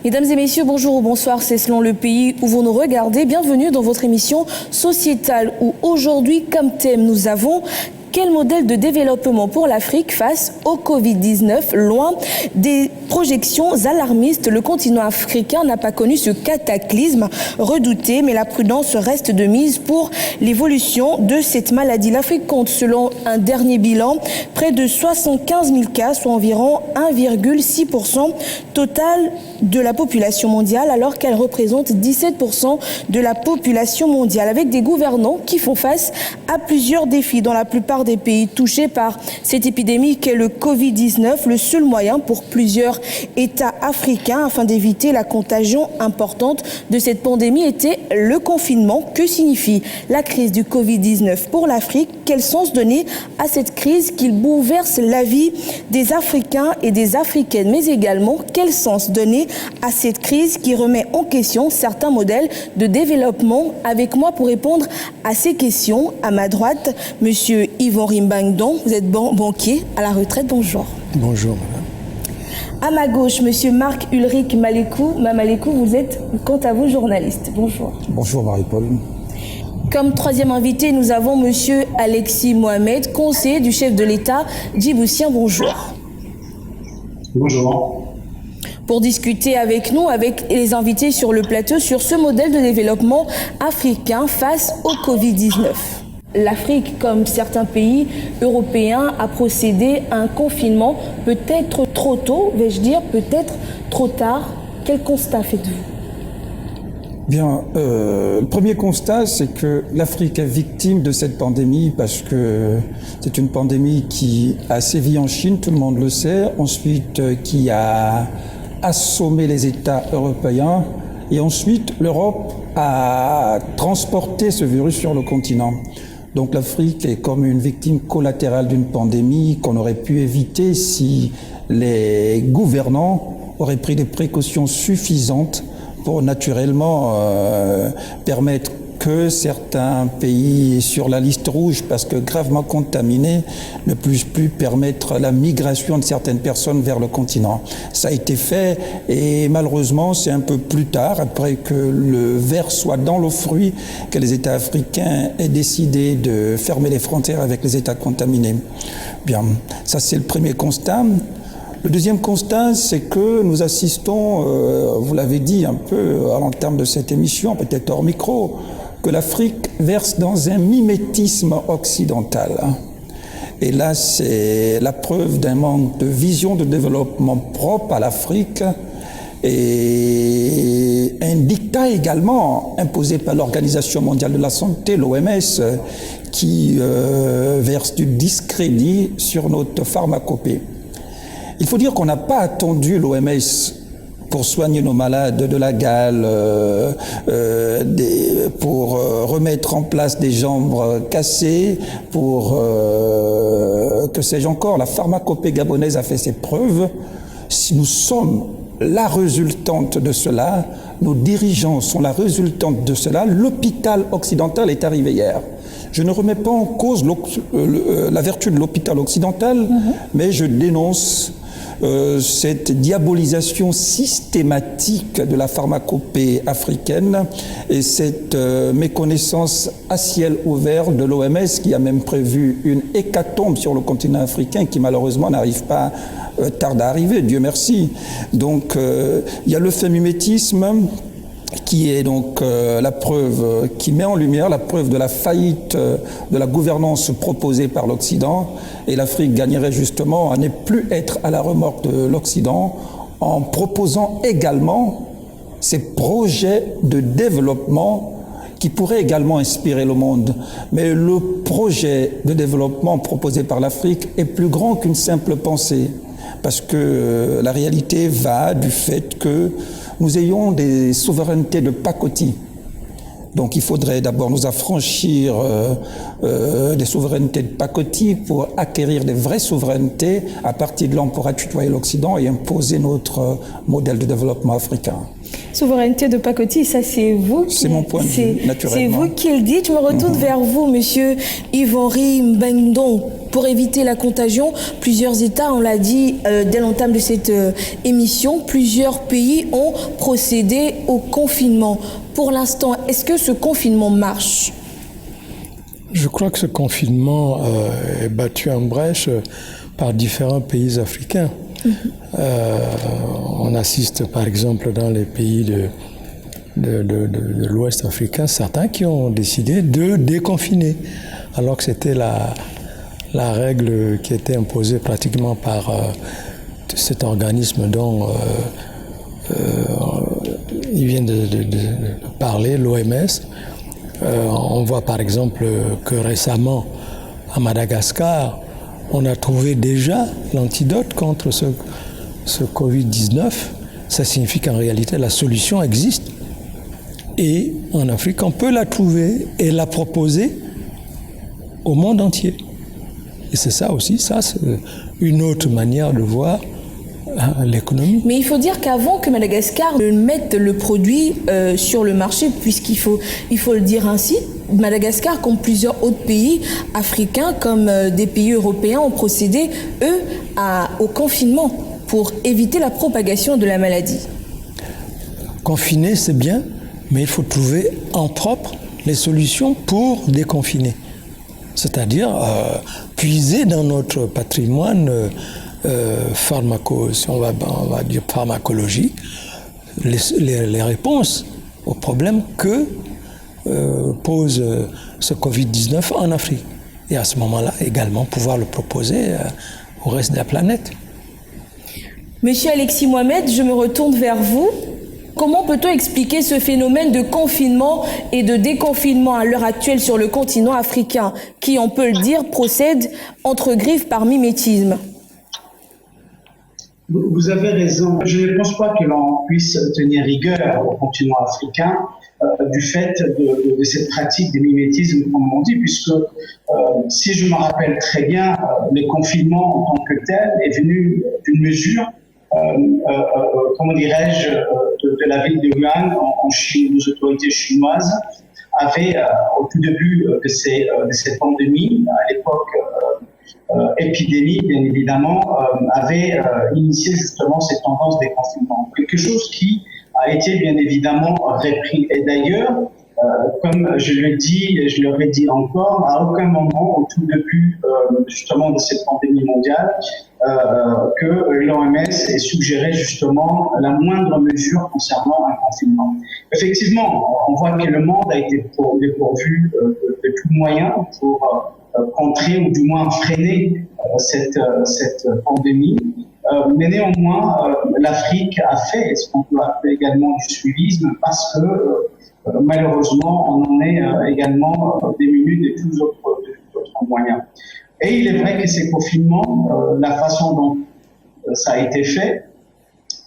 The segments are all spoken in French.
Mesdames et messieurs, bonjour ou bonsoir, c'est selon le pays où vous nous regardez. Bienvenue dans votre émission sociétale où aujourd'hui, comme thème, nous avons quel modèle de développement pour l'Afrique face au Covid-19? Loin des projections alarmistes, le continent africain n'a pas connu ce cataclysme redouté, mais la prudence reste de mise pour l'évolution de cette maladie. L'Afrique compte, selon un dernier bilan, près de 75 000 cas, soit environ 1,6% total de la population mondiale, alors qu'elle représente 17% de la population mondiale, avec des gouvernants qui font face à plusieurs défis. Dans la plupart des pays touchés par cette épidémie qu'est le Covid-19, le seul moyen pour plusieurs États africains afin d'éviter la contagion importante de cette pandémie était le confinement. Que signifie la crise du Covid-19 pour l'Afrique? Quel sens donner à cette crise qui bouleverse la vie des Africains et des Africaines? Mais également, quel sens donner à cette crise qui remet en question certains modèles de développement? Avec moi pour répondre à ces questions, à ma droite, Monsieur Yvon Rimbangdon, vous êtes banquier à la retraite. Bonjour. Bonjour, madame. À ma gauche, Monsieur Marc-Ulrich Malekou. Malekou, vous êtes, quant à vous, journaliste. Bonjour. Bonjour, Marie-Paul. Comme troisième invité, nous avons Monsieur Alexis Mohamed, conseiller du chef de l'État djiboutien. Bonjour. Bonjour. Pour discuter avec nous, avec les invités sur le plateau, sur ce modèle de développement africain face au Covid-19. L'Afrique, comme certains pays européens, a procédé à un confinement peut-être trop tôt, vais-je dire, peut-être trop tard. Quel constat faites-vous? Bien, le premier constat, c'est que l'Afrique est victime de cette pandémie parce que c'est une pandémie qui a sévi en Chine, tout le monde le sait, ensuite qui a assommé les États européens et ensuite l'Europe a transporté ce virus sur le continent. Donc l'Afrique est comme une victime collatérale d'une pandémie qu'on aurait pu éviter si les gouvernants auraient pris des précautions suffisantes pour naturellement permettre que certains pays sur la liste rouge, parce que gravement contaminés, ne puissent plus permettre la migration de certaines personnes vers le continent. Ça a été fait et malheureusement c'est un peu plus tard, après que le ver soit dans le fruit, que les États africains aient décidé de fermer les frontières avec les États contaminés. Bien, ça c'est le premier constat. Le deuxième constat, c'est que nous assistons, vous l'avez dit un peu à l'entame de cette émission, peut-être hors micro, que l'Afrique verse dans un mimétisme occidental. Et là, c'est la preuve d'un manque de vision de développement propre à l'Afrique et un dictat également imposé par l'Organisation mondiale de la santé, l'OMS, qui verse du discrédit sur notre pharmacopée. Il faut dire qu'on n'a pas attendu l'OMS pour soigner nos malades de la gale, pour remettre en place des jambes cassées, pour, que sais-je encore, la pharmacopée gabonaise a fait ses preuves. Si nous sommes la résultante de cela, nos dirigeants sont la résultante de cela, l'hôpital occidental est arrivé hier. Je ne remets pas en cause la vertu de l'hôpital occidental, mais je dénonce cette diabolisation systématique de la pharmacopée africaine et cette méconnaissance à ciel ouvert de l'OMS qui a même prévu une hécatombe sur le continent africain qui malheureusement n'arrive pas, tarde à arriver, Dieu merci. Donc il y a le fémimétisme qui est donc la preuve, qui met en lumière la preuve de la faillite de la gouvernance proposée par l'Occident. Et l'Afrique gagnerait justement à ne plus être à la remorque de l'Occident en proposant également ces projets de développement qui pourraient également inspirer le monde. Mais le projet de développement proposé par l'Afrique est plus grand qu'une simple pensée, parce que la réalité va du fait que nous ayons des souverainetés de pacotille. Donc il faudrait d'abord nous affranchir des souverainetés de pacotille pour acquérir des vraies souverainetés. À partir de là, on pourra tutoyer l'Occident et imposer notre modèle de développement africain. Souveraineté de pacotille, ça c'est vous. C'est mon point de vue, naturellement. C'est vous qui le dites. Je me retourne vers vous, monsieur Yves-Henri Mbendon. Pour éviter la contagion, plusieurs États, on l'a dit dès l'entame de cette émission, plusieurs pays ont procédé au confinement. Pour l'instant, est-ce que ce confinement marche ? Je crois que ce confinement est battu en brèche par différents pays africains. On assiste par exemple dans les pays de l'Ouest africain, certains qui ont décidé de déconfiner, alors que c'était la règle qui était imposée pratiquement par cet organisme dont il vient de parler, l'OMS. On voit par exemple que récemment, à Madagascar, on a trouvé déjà l'antidote contre ce Covid-19. Ça signifie qu'en réalité, la solution existe. Et en Afrique, on peut la trouver et la proposer au monde entier. Et c'est ça aussi, ça c'est une autre manière de voir l'économie. Mais il faut dire qu'avant que Madagascar ne mette le produit sur le marché, puisqu'il faut le dire ainsi, Madagascar, comme plusieurs autres pays africains, comme des pays européens, ont procédé, eux, au confinement pour éviter la propagation de la maladie. Confiner, c'est bien, mais il faut trouver en propre les solutions pour déconfiner. C'est-à-dire puiser dans notre patrimoine on va dire pharmacologique, les réponses aux problèmes que pose ce Covid-19 en Afrique. Et à ce moment-là, également, pouvoir le proposer au reste de la planète. Monsieur Alexis Mohamed, je me retourne vers vous. Comment peut-on expliquer ce phénomène de confinement et de déconfinement à l'heure actuelle sur le continent africain, qui, on peut le dire, procède entre griffes par mimétisme ? Vous avez raison. Je ne pense pas que l'on puisse tenir rigueur au continent africain du fait de cette pratique des mimétismes, comme on dit, puisque si je me rappelle très bien, le confinement en tant que tel est venu d'une mesure, comment dirais-je, de la ville de Wuhan en Chine. Les autorités chinoises avaient, au tout début de cette pandémie, à l'époque épidémie, bien évidemment, avait initié justement cette tendance des confinements. Quelque chose qui a été bien évidemment repris. Et d'ailleurs, comme je le dis et je le redis encore, à aucun moment au tout début justement de cette pandémie mondiale que l'OMS ait suggéré justement la moindre mesure concernant un confinement. Effectivement, on voit que le monde a été dépourvu de tout moyen pour contrer ou du moins freiner cette pandémie. Mais néanmoins, l'Afrique a fait ce qu'on peut appeler également du suivisme parce que malheureusement, on en est également démuni de tous autres moyens. Et il est vrai que ces confinements, la façon dont ça a été fait,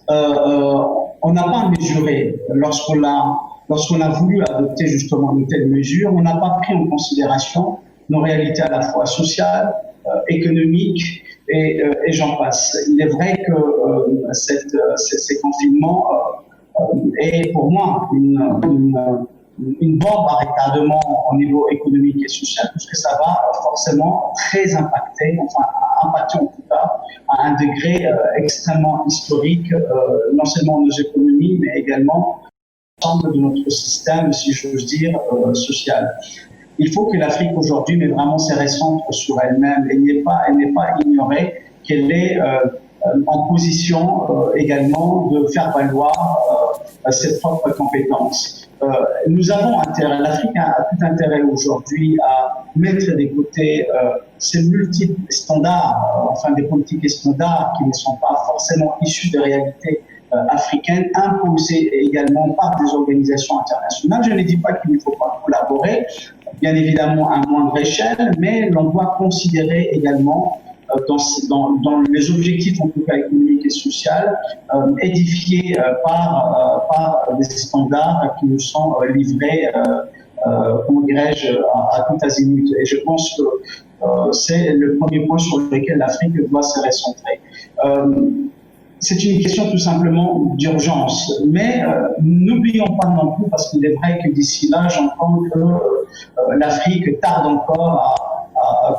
on n'a pas mesuré. Lorsqu'on a voulu adopter justement une telle mesure, on n'a pas pris en considération nos réalités à la fois sociales, économiques et j'en passe. Il est vrai que ces confinements est pour moi une bombe à retardement au niveau économique et social, puisque ça va forcément très impacter en tout cas, à un degré extrêmement historique, non seulement nos économies, mais également l'ensemble de notre système, si j'ose dire, social. Il faut que l'Afrique aujourd'hui mette vraiment ses recentres sur elle-même et n'est pas ignorée qu'elle est en position également de faire valoir ses propres compétences. Nous avons intérêt, l'Afrique a tout intérêt aujourd'hui à mettre de côté ces multiples standards, des politiques et standards qui ne sont pas forcément issus de réalités africaines, imposées également par des organisations internationales. Je ne dis pas qu'il ne faut pas collaborer, bien évidemment à moindre échelle, mais l'on doit considérer également dans les objectifs en tout cas économiques et sociaux, édifiés par des standards qui nous sont livrés, comment dirais-je, à tout azimut. Et je pense que c'est le premier point sur lequel l'Afrique doit se recentrer. c'est une question tout simplement d'urgence. Mais n'oublions pas non plus, parce qu'il est vrai que d'ici là, j'entends que l'Afrique tarde encore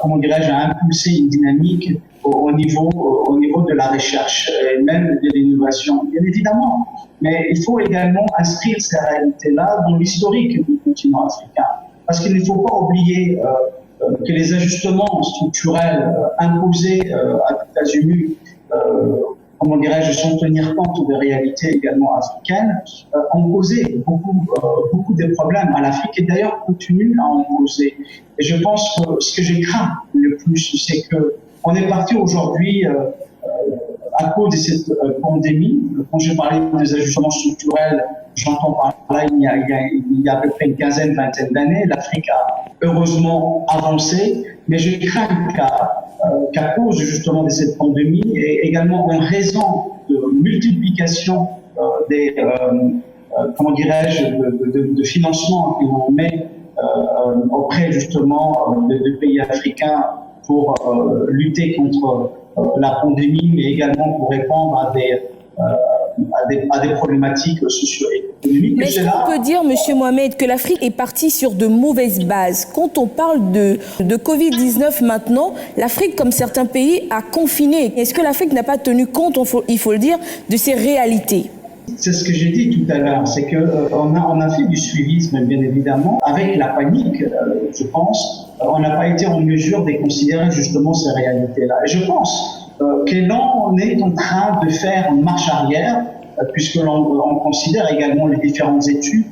comment dirais-je, à impulser une dynamique au niveau de la recherche et même de l'innovation, bien évidemment. Mais il faut également inscrire ces réalités-là dans l'historique du continent africain. Parce qu'il ne faut pas oublier que les ajustements structurels imposés à tout azimut, comment dirais-je, sans tenir compte des réalités également africaines, ont posé beaucoup de problèmes à l'Afrique et d'ailleurs continuent à en poser. Et je pense que ce que j'ai craint le plus, c'est que on est parti aujourd'hui à cause de cette pandémie. Quand je parlais des ajustements structurels, j'entends par là il y a à peu près une quinzaine, vingtaine d'années, l'Afrique a heureusement avancé, mais je crains qu'à cause justement de cette pandémie et également en raison de multiplication des comment dirais-je de financement que l'on met auprès justement de pays africains pour lutter contre la pandémie, mais également pour répondre à des problématiques socio-économiques. Mais est-ce qu'on peut dire, Monsieur Mohamed, que l'Afrique est partie sur de mauvaises bases? Quand on parle de Covid-19 maintenant, l'Afrique, comme certains pays, a confiné. Est-ce que l'Afrique n'a pas tenu compte, il faut le dire, de ces réalités? C'est ce que j'ai dit tout à l'heure, c'est qu'on a fait du suivisme, bien évidemment, avec la panique, je pense. On n'a pas été en mesure de considérer justement ces réalités-là. Et je pense que l'on est en train de faire une marche arrière, puisque l'on considère également les différentes études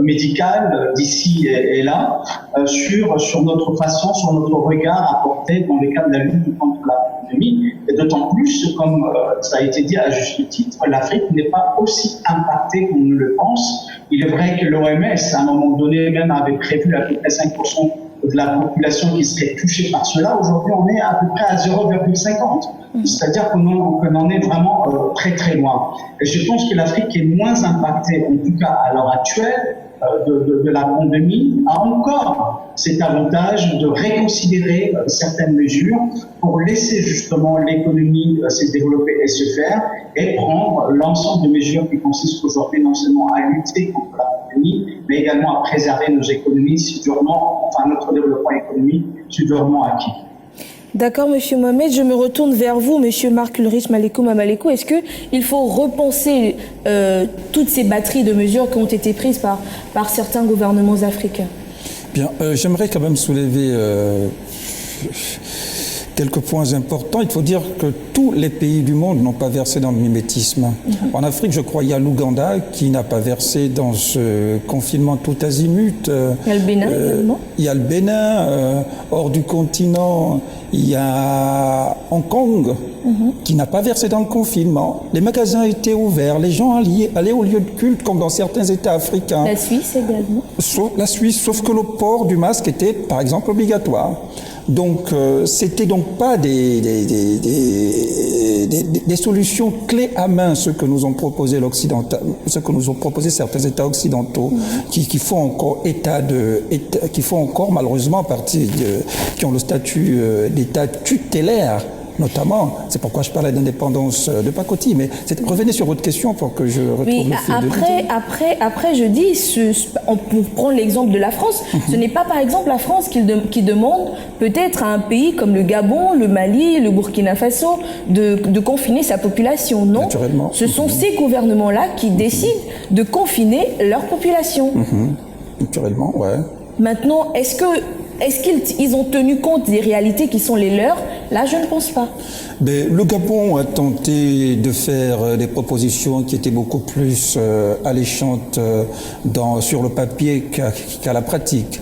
médicales d'ici et là, sur notre façon, sur notre regard à porter dans le cadre de la lutte contre la pandémie. Et d'autant plus, comme ça a été dit à juste titre, l'Afrique n'est pas aussi impactée qu'on ne le pense. Il est vrai que l'OMS, à un moment donné, même avait prévu à peu près 5% de la population qui serait touchée par cela. Aujourd'hui, on est à peu près à 0,50. C'est-à-dire qu'on en est vraiment très très loin. Et je pense que l'Afrique est moins impactée, en tout cas à l'heure actuelle, de la pandémie, a encore cet avantage de reconsidérer certaines mesures pour laisser justement l'économie se développer et se faire et prendre l'ensemble de mesures qui consistent aujourd'hui non seulement à lutter contre la pandémie, mais également à préserver nos économies si durement, enfin notre développement économique si durement acquis. D'accord, Monsieur Mohamed, je me retourne vers vous, Monsieur Marc Ulrich Malekou Mamalekou. Est-ce qu'il faut repenser toutes ces batteries de mesures qui ont été prises par certains gouvernements africains? Bien, j'aimerais quand même soulever quelques points importants. Il faut dire que tous les pays du monde n'ont pas versé dans le mimétisme. En Afrique, je crois, il y a l'Ouganda qui n'a pas versé dans ce confinement tout azimut. Il y a le Bénin également. Il y a le Bénin. Hors du continent, il y a Hong Kong qui n'a pas versé dans le confinement. Les magasins étaient ouverts, les gens allaient au lieu de culte comme dans certains États africains. La Suisse également. Sauf que le port du masque était, par exemple, obligatoire. Donc, c'était donc pas des solutions clés à main, ce que nous ont proposé certains États occidentaux, qui font encore malheureusement partie qui ont le statut d'État tutélaire. Notamment, c'est pourquoi je parlais d'indépendance de Pakoti, mais revenez sur votre question pour que je retrouve le fil de l'idée. Après, je dis, pour prendre l'exemple de la France, ce n'est pas par exemple la France qui demande peut-être à un pays comme le Gabon, le Mali, le Burkina Faso de confiner sa population, non? Naturellement. Ce sont ces gouvernements-là qui décident de confiner leur population. Naturellement, ouais. Maintenant, est-ce qu'ils ont tenu compte des réalités qui sont les leurs? Là, je ne pense pas. Mais le Gabon a tenté de faire des propositions qui étaient beaucoup plus alléchantes sur le papier qu'à la pratique.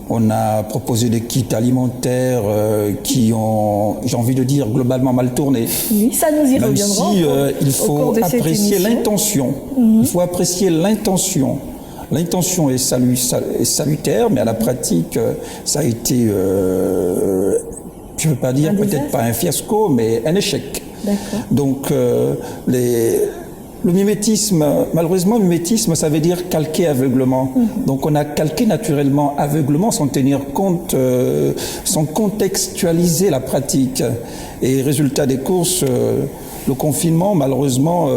On a proposé des kits alimentaires qui ont, j'ai envie de dire, globalement mal tourné. Oui, ça nous y reviendra. Même si il faut apprécier l'intention. Il faut apprécier l'intention. L'intention est salutaire, mais à la pratique, ça a été, je ne veux pas dire peut-être pas un fiasco, mais un échec. D'accord. Donc, Le mimétisme, malheureusement, mimétisme, ça veut dire calquer aveuglement. Donc on a calqué naturellement aveuglement sans tenir compte, sans contextualiser la pratique. Et résultat des courses, le confinement, malheureusement,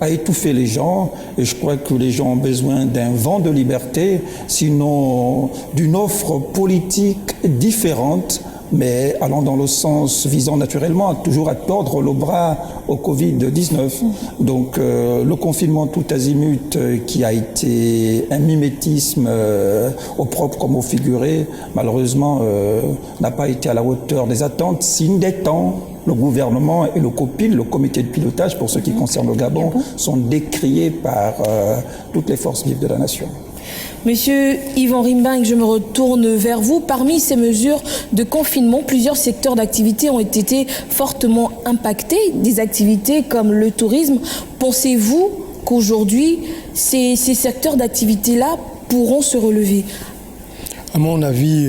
a étouffé les gens. Et je crois que les gens ont besoin d'un vent de liberté, sinon d'une offre politique différente, mais allant dans le sens visant naturellement toujours à tordre le bras au Covid-19. Donc le confinement tout azimut qui a été un mimétisme au propre comme au figuré, malheureusement n'a pas été à la hauteur des attentes. Signe des temps, le gouvernement et le COPIL, le comité de pilotage pour ce qui concerne le Gabon, sont décriés par toutes les forces vives de la nation. Monsieur Yvan Rimbing, je me retourne vers vous. Parmi ces mesures de confinement, plusieurs secteurs d'activité ont été fortement impactés, des activités comme le tourisme. Pensez-vous qu'aujourd'hui, ces secteurs d'activité-là pourront se relever? À mon avis,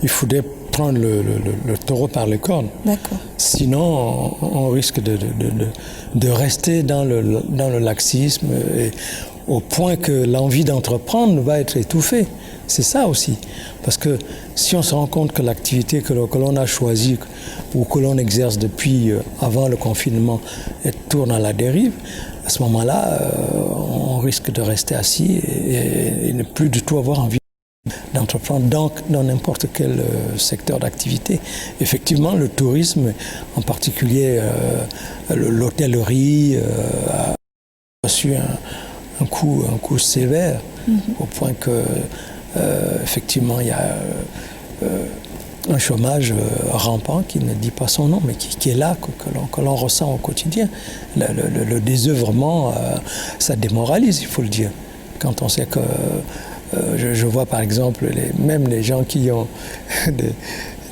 il faudrait prendre le taureau par les cornes. D'accord. Sinon, on risque de rester dans le laxisme et au point que l'envie d'entreprendre va être étouffée. C'est ça aussi. Parce que si on se rend compte que l'activité que l'on a choisie ou que l'on exerce depuis avant le confinement tourne à la dérive, à ce moment-là, on risque de rester assis et ne plus du tout avoir envie d'entreprendre dans n'importe quel secteur d'activité. Effectivement, le tourisme, en particulier l'hôtellerie, a reçu un coup sévère, au point que effectivement il y a un chômage rampant qui ne dit pas son nom, mais qui est là, que l'on ressent au quotidien. Le désœuvrement, ça démoralise, il faut le dire. Quand on sait que je vois par exemple même les gens qui ont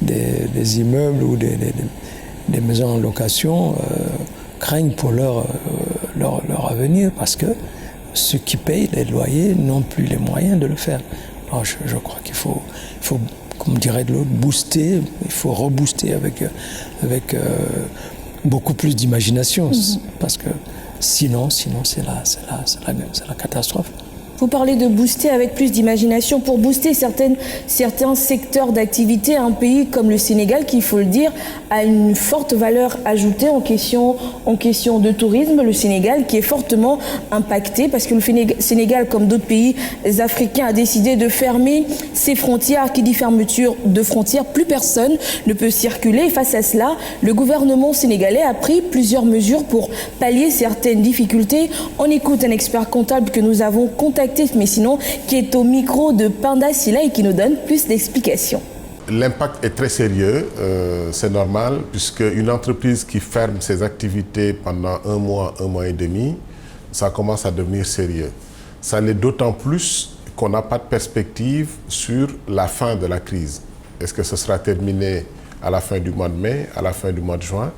des immeubles ou des maisons en location craignent pour leur avenir, parce que ceux qui payent les loyers n'ont plus les moyens de le faire. Alors je crois qu'il faut, comme dirait de l'autre, booster, il faut rebooster avec beaucoup plus d'imagination, parce que sinon c'est la catastrophe. Vous parlez de booster avec plus d'imagination. Pour booster certains secteurs d'activité, un pays comme le Sénégal, qui, il faut le dire, a une forte valeur ajoutée en question de tourisme. Le Sénégal qui est fortement impacté parce que le Sénégal, comme d'autres pays africains, a décidé de fermer ses frontières. Qui dit fermeture de frontières, plus personne ne peut circuler. Et face à cela, le gouvernement sénégalais a pris plusieurs mesures pour pallier certaines difficultés. On écoute un expert comptable que nous avons contacté, mais sinon qui est au micro de Panda Silla et qui nous donne plus d'explications. L'impact est très sérieux, c'est normal, puisque une entreprise qui ferme ses activités pendant un mois et demi, ça commence à devenir sérieux. Ça l'est d'autant plus qu'on n'a pas de perspective sur la fin de la crise. Est-ce que ce sera terminé à la fin du mois de mai, à la fin du mois de juin?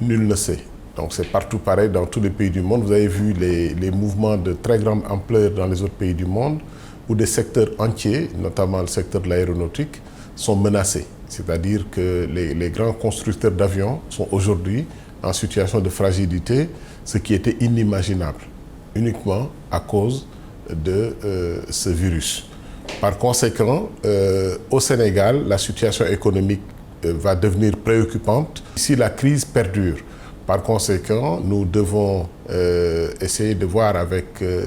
Nul ne sait. Donc c'est partout pareil dans tous les pays du monde. Vous avez vu les mouvements de très grande ampleur dans les autres pays du monde où des secteurs entiers, notamment le secteur de l'aéronautique, sont menacés. C'est-à-dire que les grands constructeurs d'avions sont aujourd'hui en situation de fragilité, ce qui était inimaginable, uniquement à cause de ce virus. Par conséquent, au Sénégal, la situation économique va devenir préoccupante si la crise perdure. Par conséquent, nous devons essayer de voir avec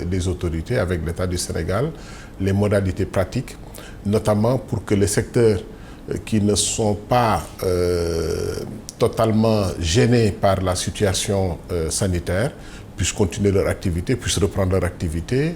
les autorités, avec l'État du Sénégal, les modalités pratiques, notamment pour que les secteurs qui ne sont pas totalement gênés par la situation sanitaire puissent continuer leur activité, puissent reprendre leur activité,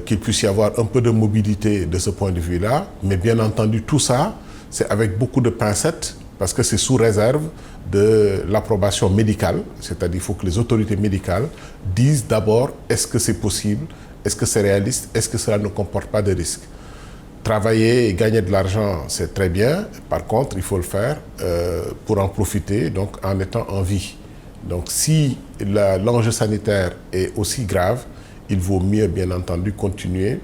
qu'il puisse y avoir un peu de mobilité de ce point de vue-là. Mais bien entendu, tout ça, c'est avec beaucoup de pincettes, parce que c'est sous réserve de l'approbation médicale, c'est-à-dire qu'il faut que les autorités médicales disent d'abord est-ce que c'est possible, est-ce que c'est réaliste, est-ce que cela ne comporte pas de risques. Travailler et gagner de l'argent, c'est très bien, par contre, il faut le faire pour en profiter, donc en étant en vie. Donc si l'enjeu sanitaire est aussi grave, il vaut mieux, bien entendu, continuer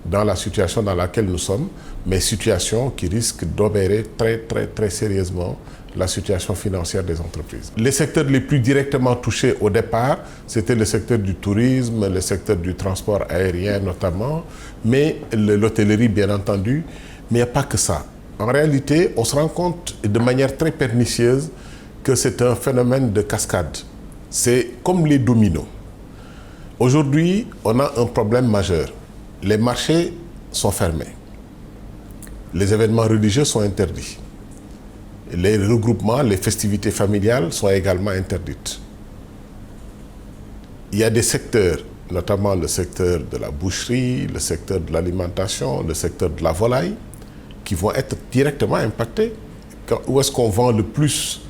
dans la situation dans laquelle nous sommes, mais situation qui risque d'obérer très sérieusement la situation financière des entreprises. Les secteurs les plus directement touchés au départ, c'était le secteur du tourisme, le secteur du transport aérien notamment, mais l'hôtellerie bien entendu, mais il n'y a pas que ça. En réalité, on se rend compte de manière très pernicieuse que c'est un phénomène de cascade. C'est comme les dominos. Aujourd'hui, on a un problème majeur. Les marchés sont fermés. Les événements religieux sont interdits. Les regroupements, les festivités familiales sont également interdites. Il y a des secteurs, notamment le secteur de la boucherie, le secteur de l'alimentation, le secteur de la volaille, qui vont être directement impactés. Où est-ce qu'on vend le plus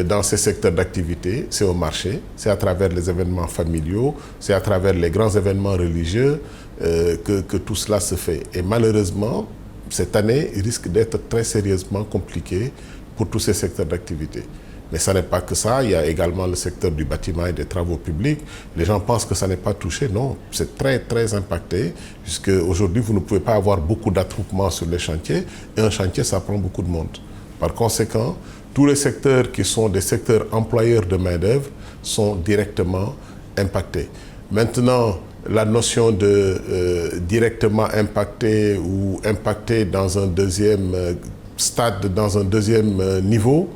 dans ces secteurs d'activité? C'est au marché, c'est à travers les événements familiaux, c'est à travers les grands événements religieux que tout cela se fait. Et malheureusement, cette année risque d'être très sérieusement compliquée pour tous ces secteurs d'activité. Mais ça n'est pas que ça, il y a également le secteur du bâtiment et des travaux publics. Les gens pensent que ça n'est pas touché, non, c'est très impacté, puisque aujourd'hui vous ne pouvez pas avoir beaucoup d'attroupements sur les chantiers, et un chantier ça prend beaucoup de monde. Par conséquent, tous les secteurs qui sont des secteurs employeurs de main-d'œuvre sont directement impactés. Maintenant, la notion de directement impacté ou impacté dans un deuxième stade, dans un deuxième niveau,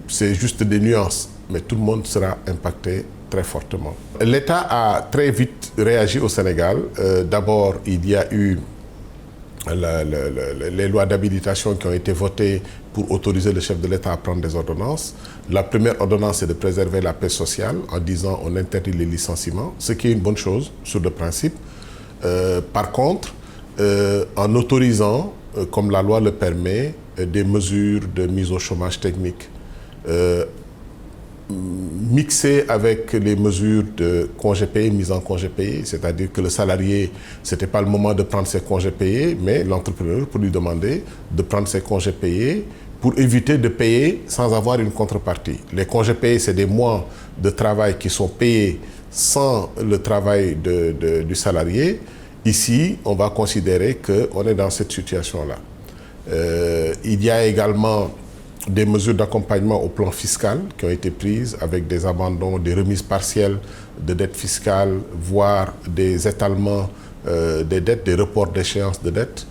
c'est juste des nuances, mais tout le monde sera impacté très fortement. L'État a très vite réagi au Sénégal. D'abord, il y a eu les lois d'habilitation qui ont été votées pour autoriser le chef de l'État à prendre des ordonnances. La première ordonnance, c'est de préserver la paix sociale en disant on interdit les licenciements, ce qui est une bonne chose sur le principe. Par contre, en autorisant, comme la loi le permet, des mesures de mise au chômage technique, mixées avec les mesures de congés payés, mise en congés payés, c'est-à-dire que le salarié, ce n'était pas le moment de prendre ses congés payés, mais l'entrepreneur peut lui demander de prendre ses congés payés pour éviter de payer sans avoir une contrepartie. Les congés payés, c'est des mois de travail qui sont payés sans le travail du salarié. Ici, on va considérer qu'on est dans cette situation-là. Il y a également des mesures d'accompagnement au plan fiscal qui ont été prises avec des abandons, des remises partielles de dettes fiscales, voire des étalements des dettes, des reports d'échéance de dettes.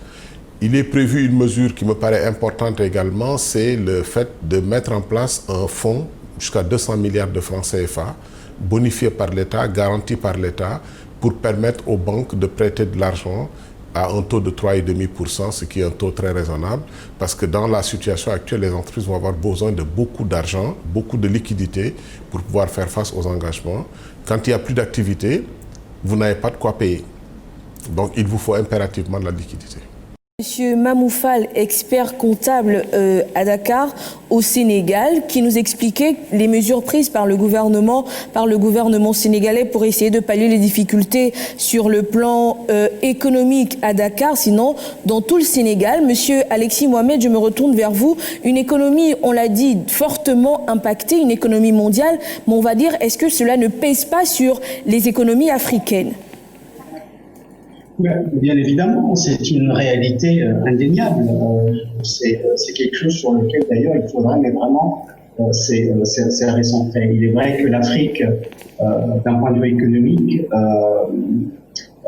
Il est prévu une mesure qui me paraît importante également, c'est le fait de mettre en place un fonds jusqu'à 200 milliards de francs CFA, bonifié par l'État, garanti par l'État, pour permettre aux banques de prêter de l'argent à un taux de 3,5%, ce qui est un taux très raisonnable, parce que dans la situation actuelle, les entreprises vont avoir besoin de beaucoup d'argent, beaucoup de liquidités pour pouvoir faire face aux engagements. Quand il n'y a plus d'activité, vous n'avez pas de quoi payer. Donc il vous faut impérativement de la liquidité. Monsieur Mamou Fall, expert comptable à Dakar, au Sénégal, qui nous expliquait les mesures prises par le gouvernement sénégalais pour essayer de pallier les difficultés sur le plan économique à Dakar, sinon dans tout le Sénégal. Monsieur Alexis Mohamed, je me retourne vers vous. Une économie, on l'a dit, fortement impactée, une économie mondiale, mais on va dire, est-ce que cela ne pèse pas sur les économies africaines ? Bien évidemment, c'est une réalité indéniable. C'est quelque chose sur lequel d'ailleurs il faudrait, mais vraiment, c'est recentrer. Il est vrai que l'Afrique, d'un point de vue économique,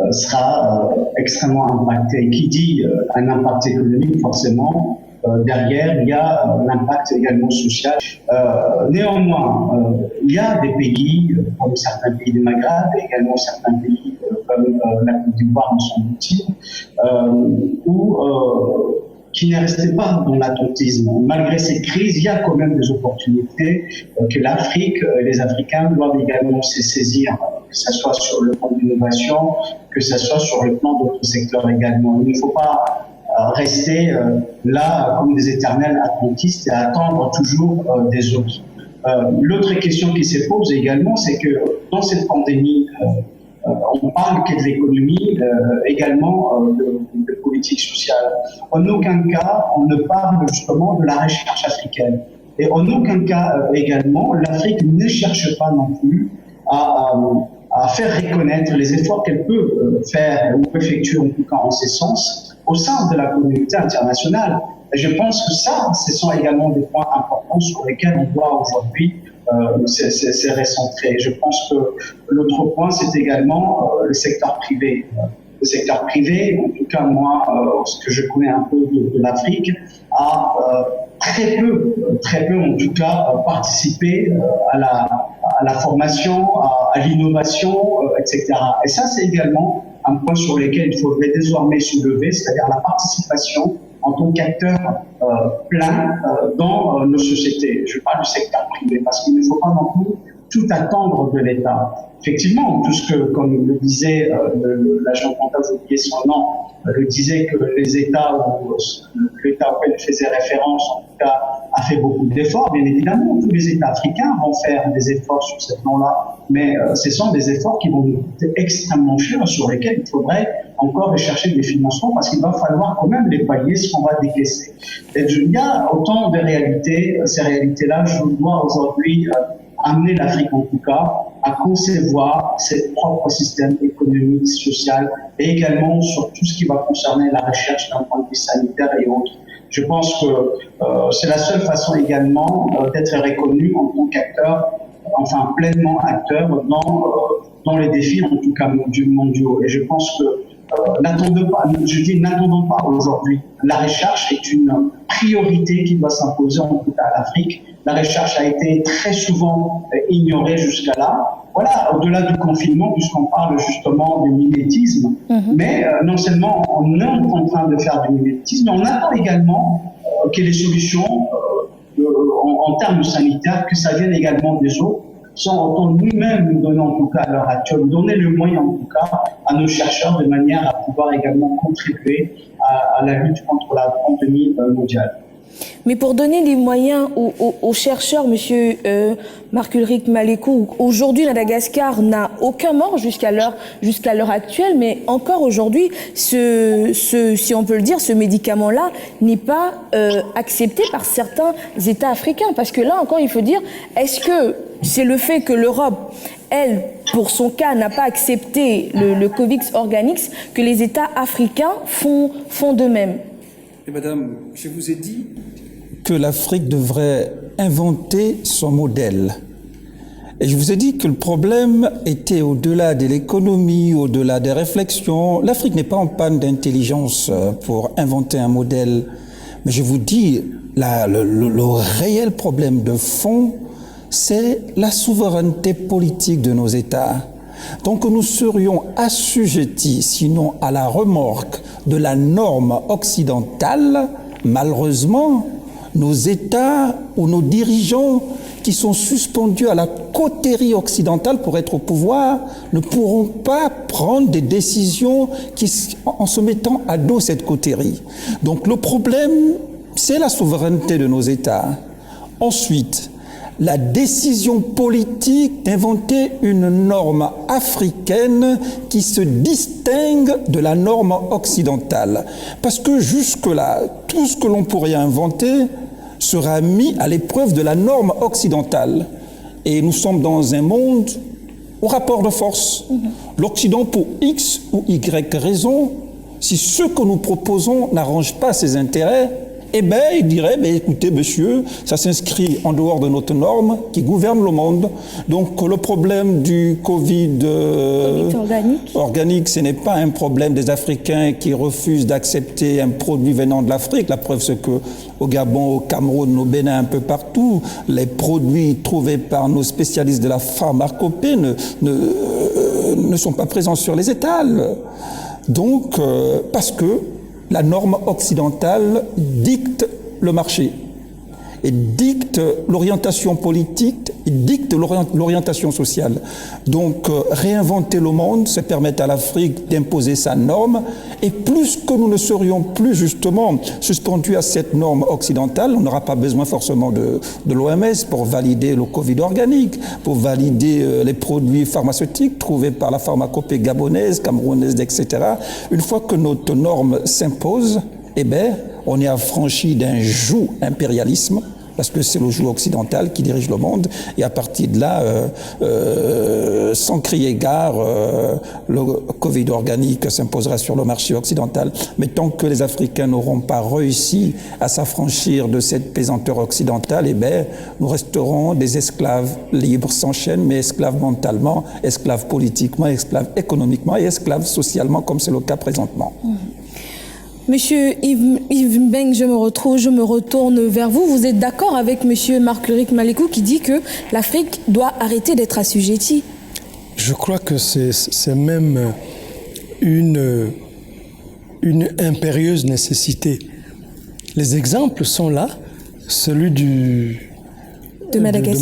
sera extrêmement impactée. Qui dit un impact économique, forcément, derrière, il y a l'impact également social. Néanmoins, il y a des pays, comme certains pays du Maghreb, et également certains pays comme la Côte d'Ivoire, me semble-t-il, qui n'est resté pas dans l'attentisme. Malgré ces crises, il y a quand même des opportunités que l'Afrique, les Africains doivent également se saisir, que ce soit sur le plan de l'innovation, que ce soit sur le plan d'autres secteurs également. Il ne faut pas rester là comme des éternels attentistes et attendre toujours des autres. L'autre question qui se pose également, c'est que dans cette pandémie, on parle que de l'économie, également de politique sociale. En aucun cas, on ne parle justement de la recherche africaine. Et en aucun cas, également, l'Afrique ne cherche pas non plus à à faire reconnaître les efforts qu'elle peut faire ou effectuer en tout cas en ce sens au sein de la communauté internationale. Et je pense que ça, ce sont également des points importants sur lesquels on doit aujourd'hui se recentrer. Je pense que l'autre point, c'est également le secteur privé. Le secteur privé, en tout cas moi, ce que je connais un peu de l'Afrique, a très peu en tout cas participé à la formation, à l'innovation, etc. Et ça, c'est également un point sur lequel il faudrait désormais soulever, c'est-à-dire la participation en tant qu'acteur plein dans nos sociétés. Je parle du secteur privé parce qu'il ne faut pas non plus tout attendre de l'État. Effectivement, tout ce que, comme le disait l'agent comptable, j'ai oublié son nom, le disait que les États, ou l'État auquel il faisait référence, en tout cas, a fait beaucoup d'efforts. Bien évidemment, tous les États africains vont faire des efforts sur ce plan-là, mais ce sont des efforts qui vont nous coûter extrêmement cher, sur lesquels il faudrait encore rechercher des financements, parce qu'il va falloir quand même les payer ce qu'on va décaisser. Et il y a autant de réalités. Ces réalités-là, je dois aujourd'hui amener l'Afrique en tout cas à concevoir ses propres systèmes économiques, sociaux et également sur tout ce qui va concerner la recherche d'un point de vue sanitaire et autres. Je pense que c'est la seule façon également d'être reconnu en tant qu'acteur, enfin pleinement acteur dans les défis en tout cas mondiaux. Et je pense que n'attendons pas aujourd'hui. La recherche est une priorité qui doit s'imposer en tout cas à l'Afrique. La recherche a été très souvent ignorée jusqu'à là. Voilà, au-delà du confinement, puisqu'on parle justement du mimétisme, mais non seulement on est en train de faire du mimétisme, mais on attend également que les solutions en termes sanitaires, que ça vienne également des autres, sans autant nous-mêmes nous donner en tout cas à l'heure actuelle, donner le moyen en tout cas à nos chercheurs de manière à pouvoir également contribuer à la lutte contre la pandémie mondiale. Mais pour donner les moyens aux chercheurs, monsieur Marc-Ulrich Malekou, aujourd'hui Madagascar n'a aucun mort jusqu'à l'heure actuelle, mais encore aujourd'hui, si on peut le dire, ce médicament-là n'est pas accepté par certains États africains. Parce que là encore, il faut dire, est-ce que c'est le fait que l'Europe, elle, pour son cas, n'a pas accepté le Covix Organix que les États africains font de même? Et madame, je vous ai dit que l'Afrique devrait inventer son modèle. Et je vous ai dit que le problème était au-delà de l'économie, au-delà des réflexions. L'Afrique n'est pas en panne d'intelligence pour inventer un modèle. Mais je vous dis, le réel problème de fond, c'est la souveraineté politique de nos États. Donc nous serions assujettis, sinon à la remorque de la norme occidentale, malheureusement, nos États ou nos dirigeants qui sont suspendus à la coterie occidentale pour être au pouvoir ne pourront pas prendre des décisions en se mettant à dos cette coterie. Donc le problème, c'est la souveraineté de nos États. Ensuite, la décision politique d'inventer une norme africaine qui se distingue de la norme occidentale. Parce que jusque-là, tout ce que l'on pourrait inventer sera mis à l'épreuve de la norme occidentale. Et nous sommes dans un monde au rapport de force. L'Occident, pour X ou Y raison, si ce que nous proposons n'arrange pas ses intérêts, eh bien, il dirait, écoutez, monsieur, ça s'inscrit en dehors de notre norme qui gouverne le monde. Donc, le problème du Covid organique, ce n'est pas un problème des Africains qui refusent d'accepter un produit venant de l'Afrique. La preuve, c'est qu'au Gabon, au Cameroun, au Bénin, un peu partout, les produits trouvés par nos spécialistes de la pharmacopée ne sont pas présents sur les étals. Donc, parce que la norme occidentale dicte le marché et dicte l'orientation politique et dicte l'orientation sociale. Donc, réinventer le monde, c'est permettre à l'Afrique d'imposer sa norme. Et plus que nous ne serions plus justement suspendus à cette norme occidentale, on n'aura pas besoin forcément de l'OMS pour valider le Covid organique, pour valider les produits pharmaceutiques trouvés par la pharmacopée gabonaise, camerounaise, etc. Une fois que notre norme s'impose, eh bien, on est affranchi d'un joug impérialisme parce que c'est le joug occidental qui dirige le monde, et à partir de là, sans crier gare, le Covid organique s'imposera sur le marché occidental. Mais tant que les Africains n'auront pas réussi à s'affranchir de cette pesanteur occidentale, eh bien, nous resterons des esclaves libres sans chaîne, mais esclaves mentalement, esclaves politiquement, esclaves économiquement et esclaves socialement, comme c'est le cas présentement. Monsieur Yves Mbeng, je me retourne vers vous. Vous êtes d'accord avec monsieur Marc-Ulrich Malekou qui dit que l'Afrique doit arrêter d'être assujettie? Je crois que c'est même une impérieuse nécessité. Les exemples sont là, celui de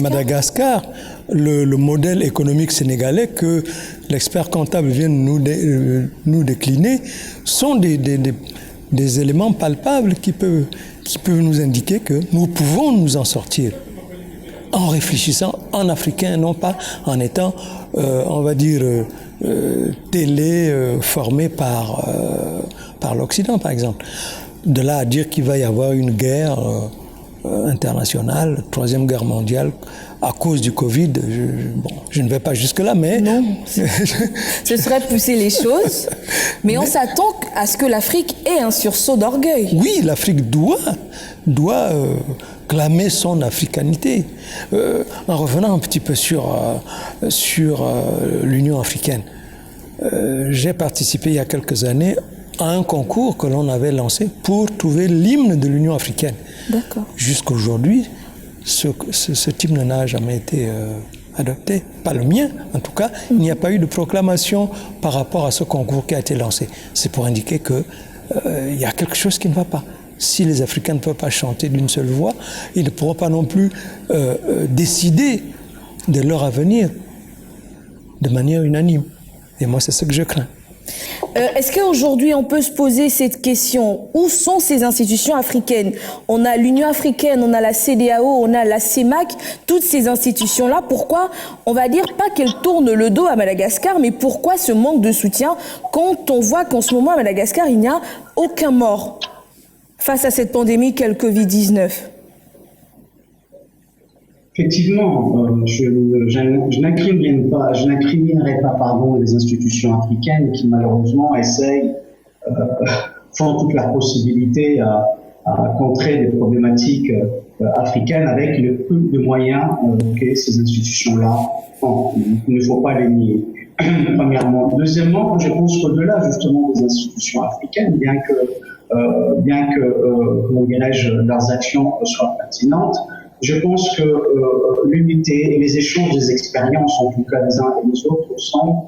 Madagascar, le modèle économique sénégalais que l'expert comptable vient de nous décliner sont des éléments palpables qui peuvent nous indiquer que nous pouvons nous en sortir en réfléchissant en africain, non pas en étant, on va dire, formé par l'Occident, par exemple. De là à dire qu'il va y avoir une guerre internationale, troisième guerre mondiale, à cause du Covid, je ne vais pas jusque-là, mais... Non, ce serait pousser les choses, mais on s'attend à ce que l'Afrique ait un sursaut d'orgueil. Oui, l'Afrique doit clamer son africanité. En revenant un petit peu sur l'Union africaine, j'ai participé il y a quelques années à un concours que l'on avait lancé pour trouver l'hymne de l'Union africaine. D'accord. Jusqu'à aujourd'hui, ce hymne n'a jamais été adopté. Pas le mien, en tout cas. Il n'y a pas eu de proclamation par rapport à ce concours qui a été lancé. C'est pour indiquer qu'il y a quelque chose qui ne va pas. Si les Africains ne peuvent pas chanter d'une seule voix, ils ne pourront pas non plus décider de leur avenir de manière unanime. Et moi, c'est ce que je crains. Est-ce qu'aujourd'hui on peut se poser cette question? Où sont ces institutions africaines? On a l'Union africaine, on a la CEDEAO, on a la CEMAC, toutes ces institutions-là, pourquoi, on va dire pas qu'elles tournent le dos à Madagascar, mais pourquoi ce manque de soutien quand on voit qu'en ce moment à Madagascar il n'y a aucun mort face à cette pandémie qu'est le Covid-19? Effectivement, je n'incriminerai pas les institutions africaines qui malheureusement essayent, font toute la possibilité à contrer des problématiques africaines avec le peu de moyens que ces institutions-là ont. Il ne faut pas les nier. Premièrement. Deuxièmement, je pense qu'au-delà justement des institutions africaines, bien que comment dirais-je, leurs actions soient pertinentes, je pense que l'unité et les échanges des expériences, en tout cas les uns et les autres, sont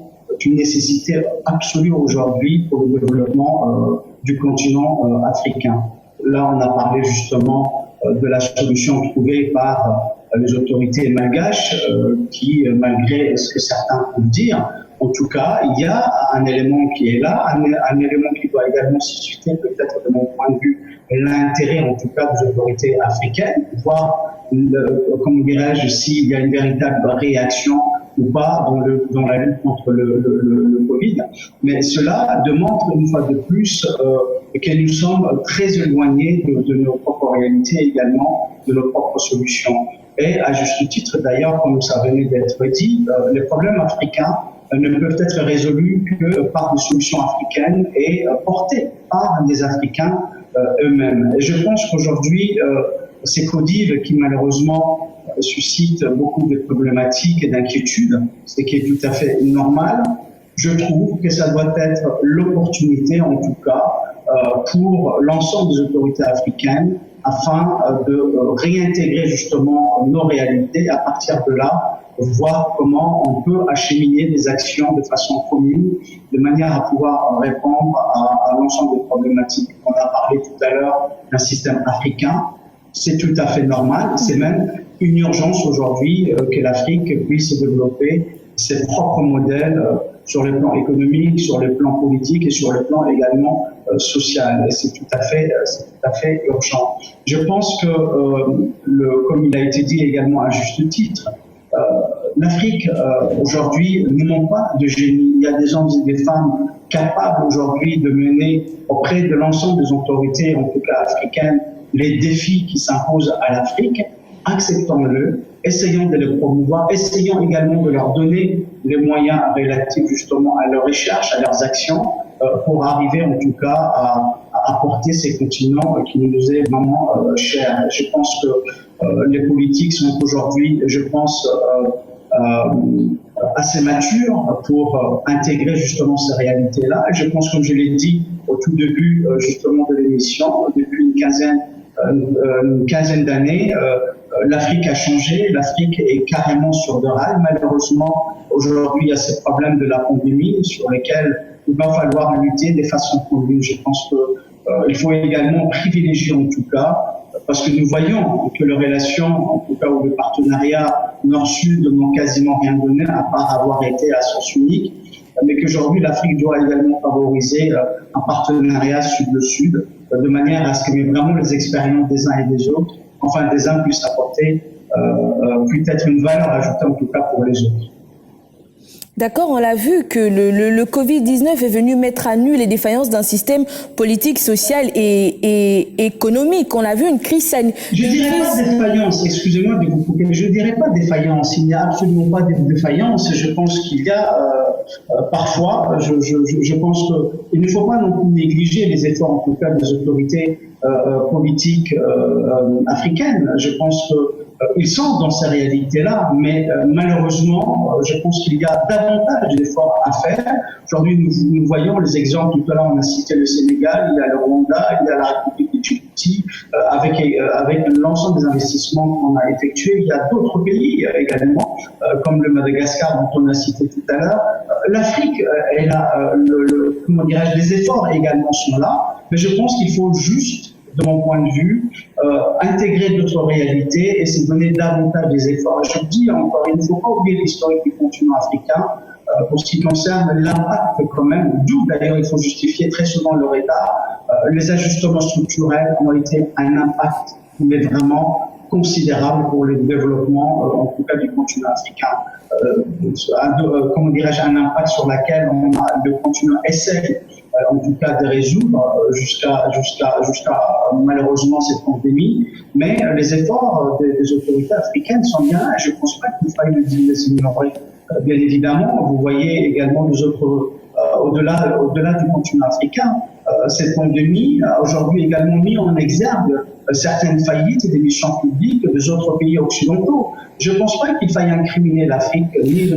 une nécessité absolue aujourd'hui pour le développement du continent africain. Là, on a parlé justement de la solution trouvée par les autorités malgaches qui, malgré ce que certains peuvent dire, en tout cas, il y a un élément qui est là, un élément qui doit également susciter peut-être de mon point de vue l'intérêt en tout cas des autorités africaines, voir comment dirais-je, s'il y a une véritable réaction ou pas dans la lutte contre le Covid. Mais cela démontre une fois de plus que nous sommes très éloignés de nos propres réalités et également de nos propres solutions. Et à juste titre d'ailleurs, comme ça venait d'être dit, les problèmes africains ne peuvent être résolus que par des solutions africaines et portées par des Africains eux-mêmes. Et je pense qu'aujourd'hui, ces codives qui malheureusement suscitent beaucoup de problématiques et d'inquiétudes, ce qui est tout à fait normal, je trouve que ça doit être l'opportunité en tout cas pour l'ensemble des autorités africaines afin de réintégrer justement nos réalités, à partir de là, voir comment on peut acheminer des actions de façon commune, de manière à pouvoir répondre à l'ensemble des problématiques. On a parlé tout à l'heure d'un système africain. C'est tout à fait normal. C'est même une urgence aujourd'hui que l'Afrique puisse développer ses propres modèles sur le plan économique, sur le plan politique et sur le plan également social. Et c'est tout à fait urgent. Je pense que, comme il a été dit également à juste titre, l'Afrique aujourd'hui ne manque pas de génie. Il y a des hommes et des femmes capables aujourd'hui de mener auprès de l'ensemble des autorités, en tout cas africaines, les défis qui s'imposent à l'Afrique. acceptons-le, essayons de le promouvoir, essayons également de leur donner les moyens relatifs justement à leur recherche, à leurs actions, pour arriver en tout cas à apporter ces continents qui nous est vraiment chers. Je pense que les politiques sont aujourd'hui, je pense, assez matures pour intégrer justement ces réalités-là. Et je pense, comme je l'ai dit au tout début justement de l'émission, depuis une quinzaine d'années, l'Afrique a changé, l'Afrique est carrément sur de rails. Malheureusement, aujourd'hui, il y a ces problèmes de la pandémie sur lesquels il va falloir lutter de façon commune. Je pense qu'il faut également privilégier en tout cas, parce que nous voyons que les relations, en tout cas, ou le partenariat nord-sud n'ont quasiment rien donné, à part avoir été à sens unique, mais qu'aujourd'hui l'Afrique doit également favoriser un partenariat sud-le-sud, de manière à ce que vraiment les expériences des uns et des autres, enfin des uns puissent apporter peut-être une valeur ajoutée en tout cas pour les autres. D'accord, on l'a vu que le Covid-19 est venu mettre à nu les défaillances d'un système politique, social et économique. On a vu une crise sanitaire. Je ne dirais pas défaillance, excusez-moi de vous couper, je ne dirais pas défaillance, il n'y a absolument pas de défaillance. Je pense qu'il y a parfois, je pense qu'il ne faut pas non plus négliger les efforts en tout cas des autorités politiques africaines. Je pense qu'ils sont dans ces réalités-là, mais malheureusement, je pense qu'il y a davantage d'efforts à faire. Aujourd'hui, nous voyons les exemples, tout à l'heure on a cité le Sénégal, il y a le Rwanda, il y a la République de Djibouti, avec l'ensemble des investissements qu'on a effectués. Il y a d'autres pays également, comme le Madagascar dont on a cité tout à l'heure. L'Afrique, elle a, comment dirais-je, les efforts également sont là, mais je pense qu'il faut juste, de mon point de vue, intégrer d'autres réalités et se donner davantage des efforts. Je dis encore, il ne faut pas oublier l'historique du continent africain pour ce qui concerne l'impact quand même, d'où d'ailleurs il faut justifier très souvent le retard. Les ajustements structurels ont été un impact, mais vraiment considérable pour le développement, en tout cas du continent africain. Comment dirais-je, un impact sur lequel le continent essaie en tout cas de résoudre jusqu'à malheureusement cette pandémie. Mais les efforts des autorités africaines sont bien là. Je ne pense pas qu'il faille les ignorer. Bien évidemment, vous voyez également les autres, au-delà du continent africain, cette pandémie a aujourd'hui également mis en exergue certaines faillites des missions publiques des autres pays occidentaux. Je ne pense pas qu'il faille incriminer l'Afrique.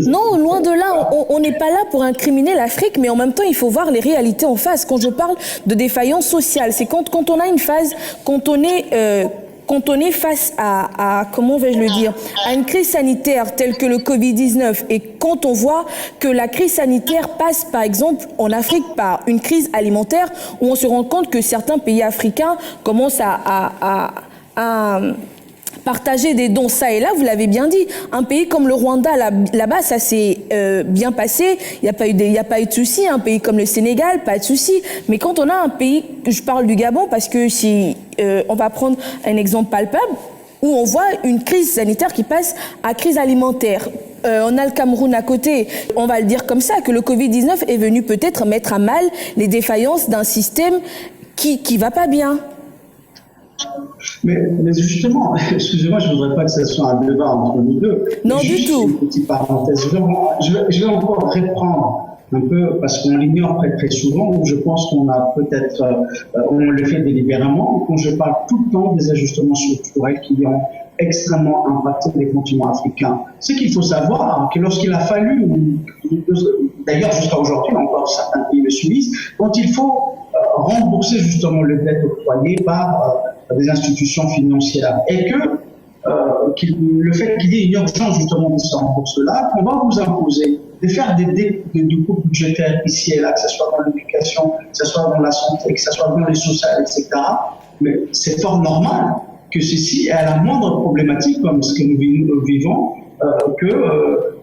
Non, loin de là, on n'est pas là pour incriminer l'Afrique, mais en même temps, il faut voir les réalités en face. Quand je parle de défaillance sociale, c'est quand on a une phase, quand on est face à comment vais-je le dire, à une crise sanitaire telle que le Covid-19, et quand on voit que la crise sanitaire passe, par exemple, en Afrique par une crise alimentaire, où on se rend compte que certains pays africains commencent à partager des dons ça et là, vous l'avez bien dit. Un pays comme le Rwanda, là-bas, ça s'est bien passé. Il n'y a pas eu de souci. Un pays comme le Sénégal, pas de souci. Mais quand on a un pays, je parle du Gabon, parce que si on va prendre un exemple palpable, où on voit une crise sanitaire qui passe à crise alimentaire. On a le Cameroun à côté. On va le dire comme ça, que le Covid-19 est venu peut-être mettre à mal les défaillances d'un système qui va pas bien. Mais justement, excusez-moi, je ne voudrais pas que ce soit un débat entre nous deux. Non, du tout. Une petite parenthèse. Je vais encore reprendre un peu, parce qu'on l'ignore très souvent, où je pense qu'on a peut-être, on le fait délibérément, quand je parle tout le temps des ajustements structurels qui ont extrêmement impacté les continents africains. Ce qu'il faut savoir, que lorsqu'il a fallu, d'ailleurs jusqu'à aujourd'hui, encore certains pays le subissent, quand il faut rembourser justement les dettes octroyées par des institutions financières, et que le fait qu'il y ait une urgence justement de ce rembourse-là, qu'on va vous imposer de faire des coupes budgétaires ici et là, que ce soit dans l'éducation, que ce soit dans la santé, que ce soit dans les sociales, etc. Mais c'est fort normal que ceci est à la moindre problématique, comme ce que nous vivons, que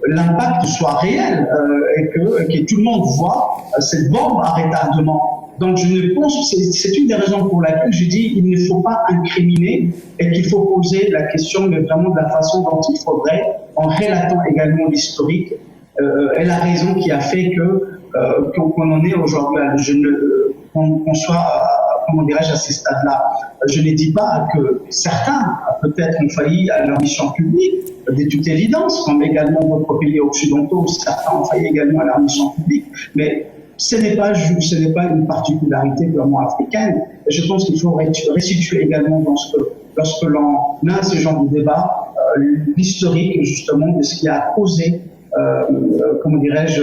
l'impact soit réel et que tout le monde voit cette bombe à retardement. Donc je ne pense que c'est une des raisons pour laquelle je dis qu'il ne faut pas incriminer et qu'il faut poser la question, mais vraiment de la façon dont il faudrait, en relatant également l'historique et la raison qui a fait qu'on en est aujourd'hui, qu'on soit comment dirais-je, à ces stades-là. Je ne dis pas que certains, peut-être, ont failli à leur mission publique, de toute évidence, comme également d'autres pays occidentaux, certains ont failli également à leur mission publique. Mais ce n'est pas une particularité purement africaine. Je pense qu'il faut restituer également lorsque l'on a ce genre de débat, l'historique justement de ce qui a causé, comment dirais-je,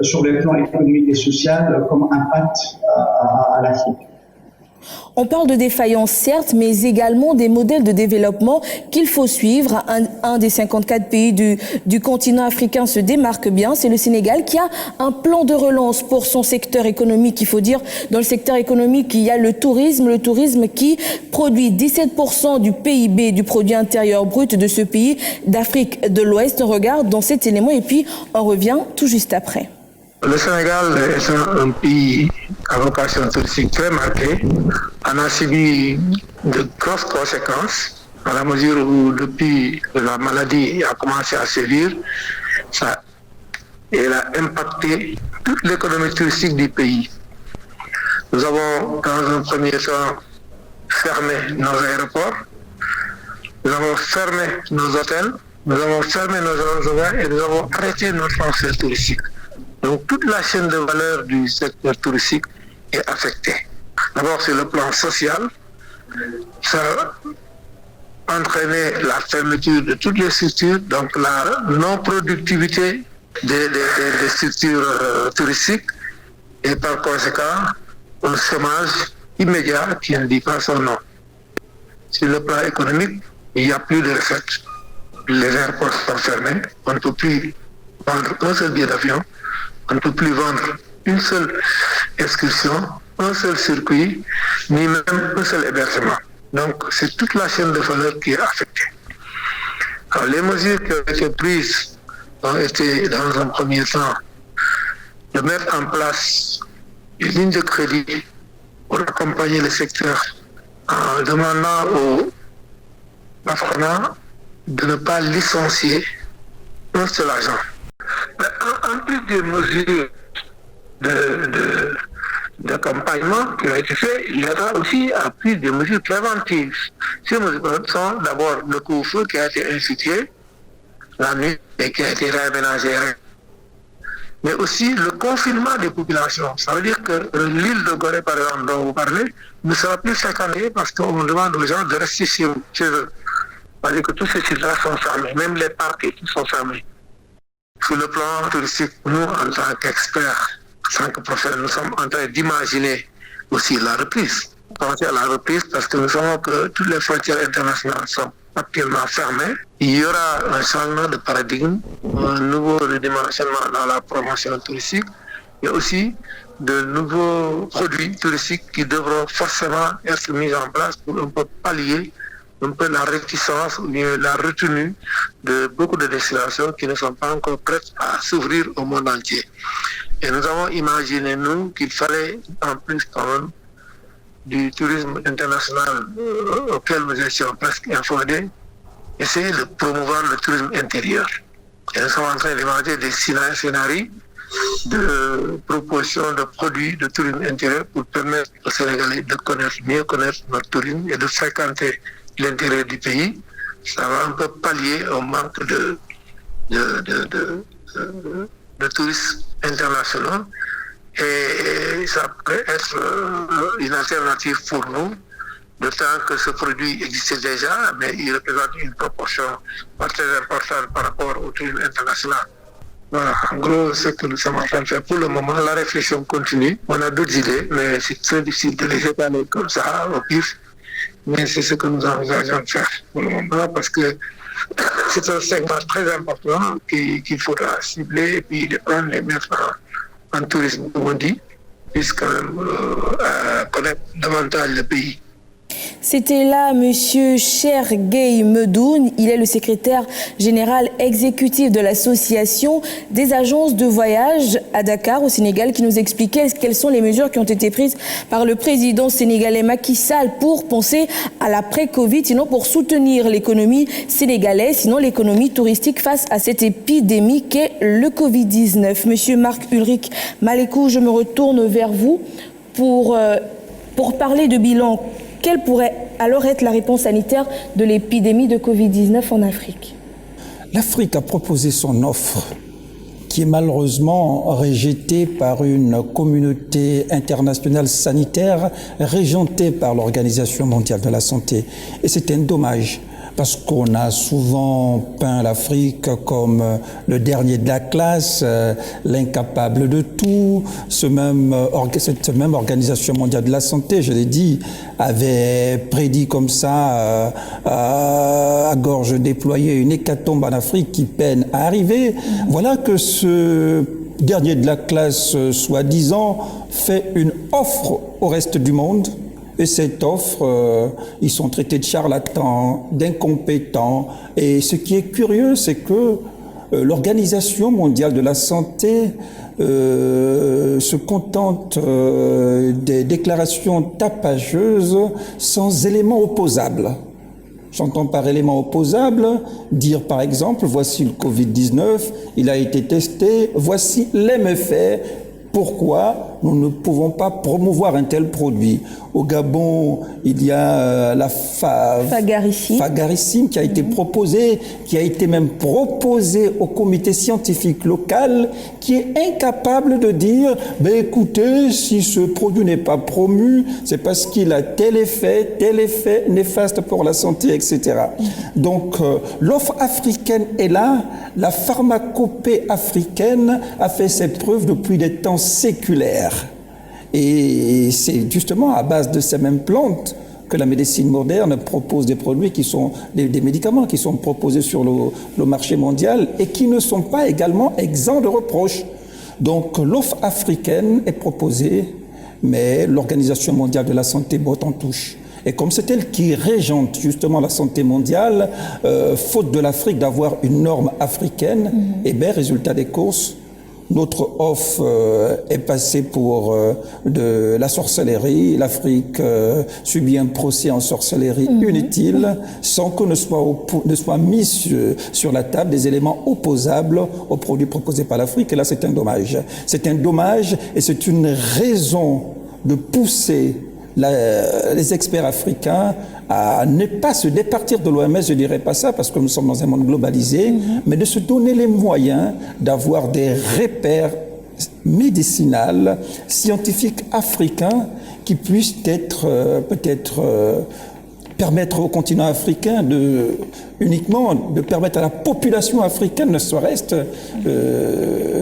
sur le plan économique et social, comme impact à l'Afrique. On parle de défaillance, certes, mais également des modèles de développement qu'il faut suivre. Un des 54 pays du continent africain se démarque bien. C'est le Sénégal qui a un plan de relance pour son secteur économique. Il faut dire, dans le secteur économique, il y a le tourisme qui produit 17% du PIB, du produit intérieur brut de ce pays d'Afrique de l'Ouest. On regarde dans cet élément et puis on revient tout juste après. Le Sénégal est un pays à vocation touristique très marquée. On a subi de grosses conséquences à la mesure où depuis la maladie a commencé à sévir, elle a impacté toute l'économie touristique du pays. Nous avons dans un premier temps fermé nos aéroports, nous avons fermé nos hôtels, nous avons fermé nos réservoirs et nous avons arrêté nos transferts touristiques. Donc toute la chaîne de valeur du secteur touristique est affectée. D'abord sur le plan social, ça a entraîné la fermeture de toutes les structures, donc la non-productivité des structures touristiques et par conséquent un chômage immédiat qui ne dit pas son nom. Sur le plan économique, il n'y a plus de recettes. Les aéroports sont fermés, on ne peut plus vendre un seul billet d'avion. On ne peut plus vendre une seule excursion, un seul circuit, ni même un seul hébergement. Donc, c'est toute la chaîne de valeur qui est affectée. Alors, les mesures qui ont été prises ont été, dans un premier temps, de mettre en place une ligne de crédit pour accompagner le secteur en demandant aux patronats de ne pas licencier un seul agent. En plus des mesures d'accompagnement qui ont été faites, il y a aussi pris des mesures préventives. Ces mesures sont d'abord le couvre-feu qui a été institué la nuit et qui a été réaménagé, mais aussi le confinement des populations. Ça veut dire que l'île de Gorée, par exemple, dont vous parlez, ne sera plus fréquentée parce qu'on demande aux gens de rester chez eux. C'est-à-dire que tous ces sites-là sont fermés, même les parcs sont fermés. Sur le plan touristique, nous, en tant qu'experts, en tant que professeurs, nous sommes en train d'imaginer aussi la reprise. Penser à la reprise parce que nous savons que toutes les frontières internationales sont actuellement fermées. Il y aura un changement de paradigme, un nouveau redimensionnement dans la promotion touristique et aussi de nouveaux produits touristiques qui devront forcément être mis en place pour un peu pallier un peu la réticence ou la retenue de beaucoup de destinations qui ne sont pas encore prêtes à s'ouvrir au monde entier. Et nous avons imaginé, nous, qu'il fallait, en plus quand même, du tourisme international auquel nous étions presque informés, essayer de promouvoir le tourisme intérieur. Et nous sommes en train d'imaginer des scénarios de propositions de produits de tourisme intérieur pour permettre aux Sénégalais de mieux connaître notre tourisme et de fréquenter l'intérieur du pays. Ça va un peu pallier au manque de touristes internationaux et ça peut être une alternative pour nous, de temps que ce produit existait déjà, mais il représente une proportion pas très importante par rapport au tourisme international. Voilà, en gros, ce que nous sommes en train de faire pour le moment, la réflexion continue. On a d'autres idées, mais c'est très difficile de les étaler comme ça, au pif. Mais c'est ce que nous envisageons de faire pour le moment, parce que c'est un segment très important qu'il faudra cibler et puis les prendre, les mettre en tourisme, comme on dit, puisqu'on connaître davantage le pays. C'était là Monsieur Chergueï Medoun, il est le secrétaire général exécutif de l'association des agences de voyage à Dakar au Sénégal, qui nous expliquait quelles sont les mesures qui ont été prises par le président sénégalais Macky Sall pour penser à l'après-Covid, sinon pour soutenir l'économie sénégalaise, sinon l'économie touristique face à cette épidémie qu'est le Covid-19. Monsieur Marc-Ulrich Malécou, je me retourne vers vous pour Pour parler de bilan, quelle pourrait alors être la réponse sanitaire de l'épidémie de Covid-19 en Afrique? L'Afrique a proposé son offre, qui est malheureusement rejetée par une communauté internationale sanitaire régentée par l'Organisation mondiale de la santé. Et c'est un dommage, parce qu'on a souvent peint l'Afrique comme le dernier de la classe, l'incapable de tout. Cette même Organisation mondiale de la santé, je l'ai dit, avait prédit comme ça, à gorge déployée, une hécatombe en Afrique qui peine à arriver. Voilà que ce dernier de la classe, soi-disant, fait une offre au reste du monde. Et cette offre, ils sont traités de charlatans, d'incompétents. Et ce qui est curieux, c'est que l'Organisation mondiale de la santé se contente des déclarations tapageuses sans éléments opposables. J'entends par élément opposable dire par exemple, voici le Covid-19, il a été testé, voici les méfaits. Pourquoi nous ne pouvons pas promouvoir un tel produit? Au Gabon, il y a la Fagaricime qui a été proposée, qui a été même proposée au comité scientifique local, qui est incapable de dire, ben écoutez, si ce produit n'est pas promu, c'est parce qu'il a tel effet néfaste pour la santé, etc. Donc l'offre africaine est là, la pharmacopée africaine a fait ses preuves depuis des temps séculaires. Et c'est justement à base de ces mêmes plantes que la médecine moderne propose des produits qui sont des médicaments qui sont proposés sur le marché mondial et qui ne sont pas également exempts de reproches. Donc l'offre africaine est proposée, mais l'Organisation mondiale de la santé botte en touche. Et comme c'est elle qui régente justement la santé mondiale, faute de l'Afrique d'avoir une norme africaine, et bien résultat des courses, notre offre est passée pour de la sorcellerie. L'Afrique subit un procès en sorcellerie inutile sans que ne soient mis sur la table des éléments opposables aux produits proposés par l'Afrique. Et là, c'est un dommage. C'est un dommage et c'est une raison de pousser les experts africains à ne pas se départir de l'OMS, je ne dirais pas ça parce que nous sommes dans un monde globalisé, mais de se donner les moyens d'avoir des repères médicinaux, scientifiques africains qui puissent être permettre au continent africain uniquement de permettre à la population africaine, ne serait-ce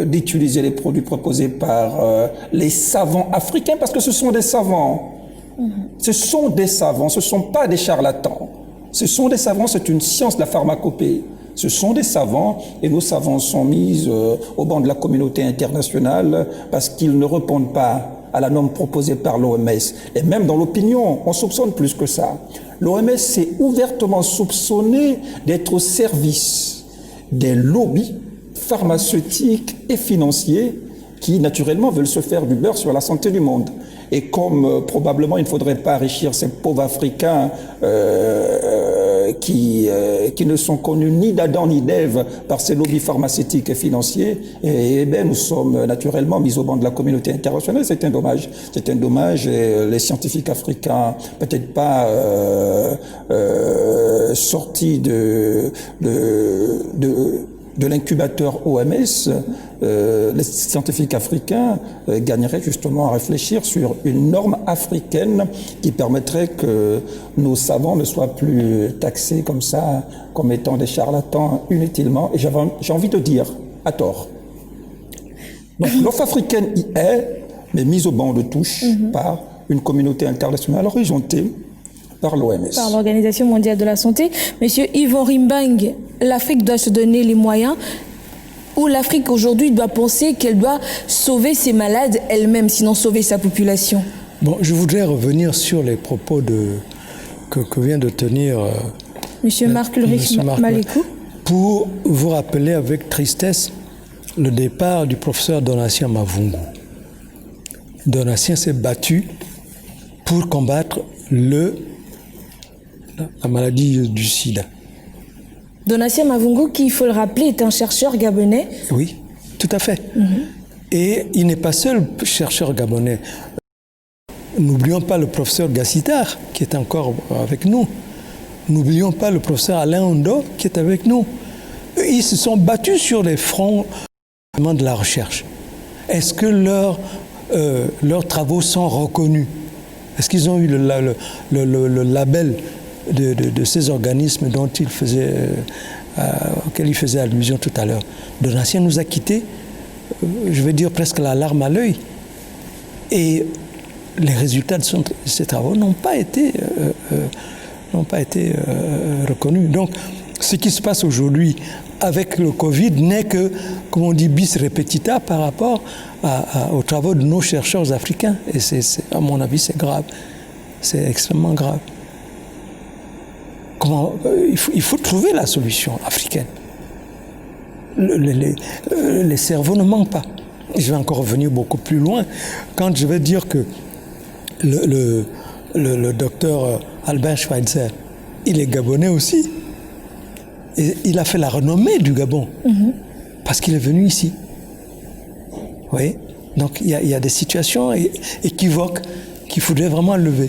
d'utiliser les produits proposés par les savants africains, parce que ce sont des savants. Ce sont des savants, ce ne sont pas des charlatans. Ce sont des savants, c'est une science de la pharmacopée. Ce sont des savants et nos savants sont mis au banc de la communauté internationale parce qu'ils ne répondent pas à la norme proposée par l'OMS. Et même dans l'opinion, on soupçonne plus que ça. L'OMS s'est ouvertement soupçonnée d'être au service des lobbies pharmaceutiques et financiers qui, naturellement, veulent se faire du beurre sur la santé du monde. Et comme probablement il ne faudrait pas enrichir ces pauvres Africains qui ne sont connus ni d'Adam ni d'Ève par ces lobbies pharmaceutiques et financiers, et bien nous sommes naturellement mis au banc de la communauté internationale. C'est un dommage. C'est un dommage et les scientifiques africains, peut-être pas sortis de l'incubateur OMS, les scientifiques africains gagneraient justement à réfléchir sur une norme africaine qui permettrait que nos savants ne soient plus taxés comme ça, comme étant des charlatans inutilement. Et j'ai envie de dire, à tort. Donc l'offre africaine y est, mais mise au banc de touche par une communauté internationale régentée par l'OMS. Par l'Organisation mondiale de la santé. Monsieur Yvon Rimbang, l'Afrique doit se donner les moyens, ou l'Afrique aujourd'hui doit penser qu'elle doit sauver ses malades elle-même, sinon sauver sa population? Bon, je voudrais revenir sur les propos que vient de tenir Monsieur Marc Ulrich Malekou, pour vous rappeler avec tristesse le départ du professeur Donatien Mavungu. Donatien s'est battu pour combattre la maladie du sida. Donatien Mavungu, qui, il faut le rappeler, est un chercheur gabonais. Oui, tout à fait. Et il n'est pas seul chercheur gabonais. N'oublions pas le professeur Gassitar, qui est encore avec nous. N'oublions pas le professeur Alain Ondo, qui est avec nous. Ils se sont battus sur les fronts de la recherche. Est-ce que leurs travaux sont reconnus? Est-ce qu'ils ont eu le label de ces organismes dont auxquels il faisait allusion tout à l'heure? Donatien nous a quittés, je vais dire presque la larme à l'œil. Et les résultats de ces travaux n'ont pas été reconnus. Donc, ce qui se passe aujourd'hui avec le Covid n'est que, comme on dit, bis repetita par rapport aux travaux de nos chercheurs africains. Et à mon avis, c'est grave. C'est extrêmement grave. Il faut trouver la solution africaine. Les cerveaux ne manquent pas. Je vais encore revenir beaucoup plus loin. Quand je vais dire que le docteur Albin Schweitzer, il est gabonais aussi. Et il a fait la renommée du Gabon parce qu'il est venu ici. Vous voyez? Donc il y a des situations équivoques qu'il faudrait vraiment lever.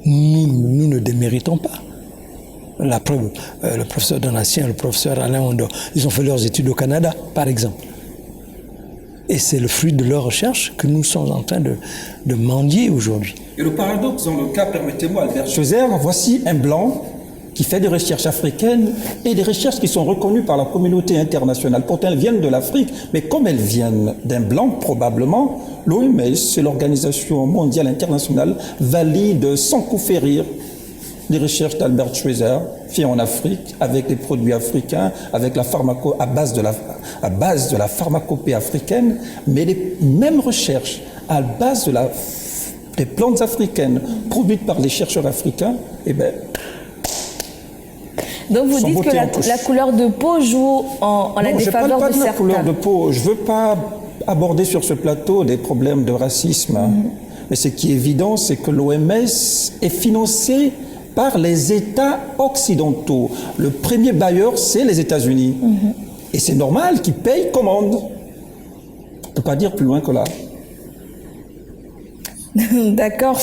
Nous ne déméritons pas. La preuve, le professeur Donatien, le professeur Alain Ondo, ils ont fait leurs études au Canada, par exemple. Et c'est le fruit de leur recherche que nous sommes en train de mendier aujourd'hui. Et le paradoxe dans le cas, permettez-moi, Albert Schweitzer, voici un blanc qui fait des recherches africaines et des recherches qui sont reconnues par la communauté internationale. Pourtant, elles viennent de l'Afrique, mais comme elles viennent d'un blanc, probablement, l'OMS, c'est l'Organisation mondiale internationale, valide sans coup férir les recherches d'Albert Schweitzer, fait en Afrique, avec des produits africains, avec la à base de la pharmacopée africaine, mais les mêmes recherches à base des plantes africaines produites par les chercheurs africains, eh bien, donc vous dites que la couleur de peau joue en la défaveur de certains. Je ne parle pas de la couleur de peau. Je ne veux pas aborder sur ce plateau des problèmes de racisme. Mais ce qui est évident, c'est que l'OMS est financée par les États occidentaux. Le premier bailleur, c'est les États-Unis. Et c'est normal qu'ils payent commande. On ne peut pas dire plus loin que là. D'accord,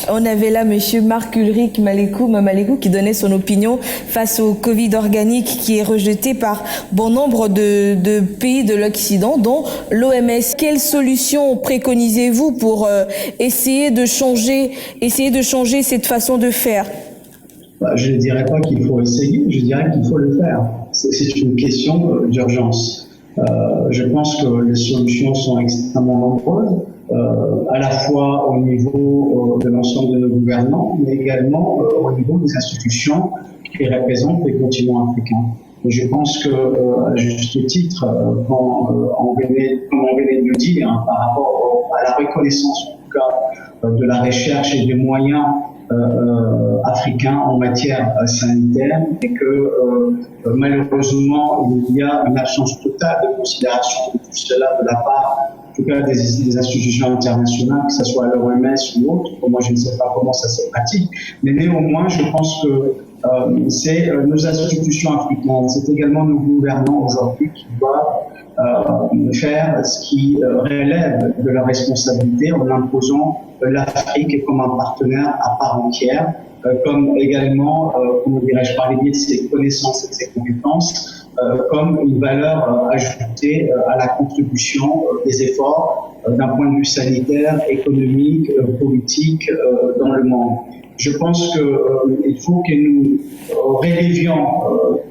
on avait là monsieur Marc-Ulrich Malekou qui donnait son opinion face au Covid organique qui est rejeté par bon nombre de pays de l'Occident, dont l'OMS. Quelle solution préconisez-vous pour essayer de changer cette façon de faire? Je ne dirais pas qu'il faut essayer, je dirais qu'il faut le faire. C'est une question d'urgence. Je pense que les solutions sont extrêmement nombreuses. À la fois au niveau de l'ensemble de nos gouvernants, mais également au niveau des institutions qui représentent les continents africains. Et je pense que, à juste titre, comme on venait de le dire, par rapport à la reconnaissance, en tout cas, de la recherche et des moyens africains en matière sanitaire, et que malheureusement, il y a une absence totale de considération de tout cela de la part en tout cas des institutions internationales, que ce soit l'OMS ou autre. Moi, je ne sais pas comment ça se pratique, mais néanmoins, je pense que c'est nos institutions africaines, c'est également nos gouvernants aujourd'hui qui doivent faire ce qui relève de leur responsabilité en imposant l'Afrique comme un partenaire à part entière, comme également, comment dirais-je, par les biais de ses connaissances et de ses compétences, comme une valeur ajoutée à la contribution des efforts d'un point de vue sanitaire, économique, politique dans le monde. Je pense qu'il faut que nous rélévions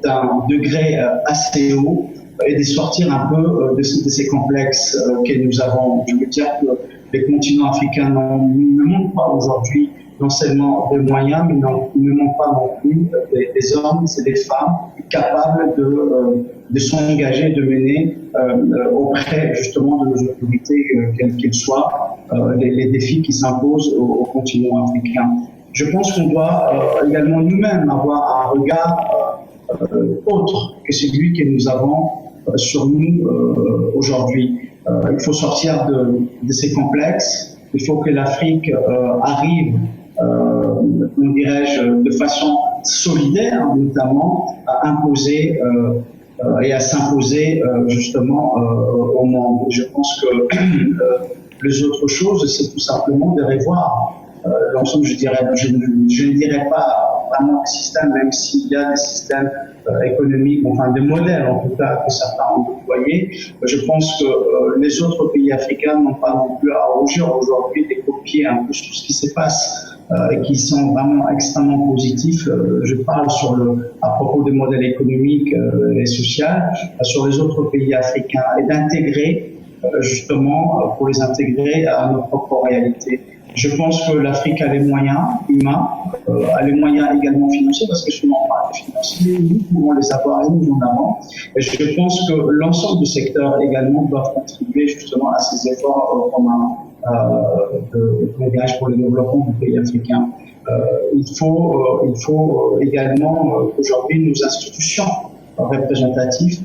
d'un degré assez haut et de sortir un peu de ces complexes que nous avons. Je veux dire que les continents africains ne manquent pas aujourd'hui non seulement de moyens, mais ne manquent pas non plus des hommes et des femmes capables de s'engager, de mener auprès justement de nos autorités, quelles qu'elles soient, les défis qui s'imposent au continent africain. Je pense qu'on doit également nous-mêmes avoir un regard autre que celui que nous avons sur nous aujourd'hui. Il faut sortir de ces complexes. Il faut que l'Afrique arrive, comment dirais-je, de façon solidaire, notamment, à imposer et à s'imposer justement au monde. Je pense que Les autres choses, c'est tout simplement de revoir l'ensemble, je ne dirais pas vraiment un système, même s'il y a des systèmes économiques, enfin des modèles en tout cas que certains ont déployés. Je pense que les autres pays africains n'ont pas non plus à rougir aujourd'hui de copier un peu tout ce qui se passe et qui sont vraiment extrêmement positifs. Je parle à propos des modèles économiques et sociaux sur les autres pays africains et d'intégrer justement pour les intégrer à nos propres réalités. Je pense que l'Afrique a les moyens humains, a les moyens également financiers, parce que souvent on parle de financiers, nous pouvons les avoir et nous en avons. Et je pense que l'ensemble du secteur également doit contribuer justement à ces efforts communs pour le développement du pays africain. Il faut également qu'aujourd'hui nos institutions représentatives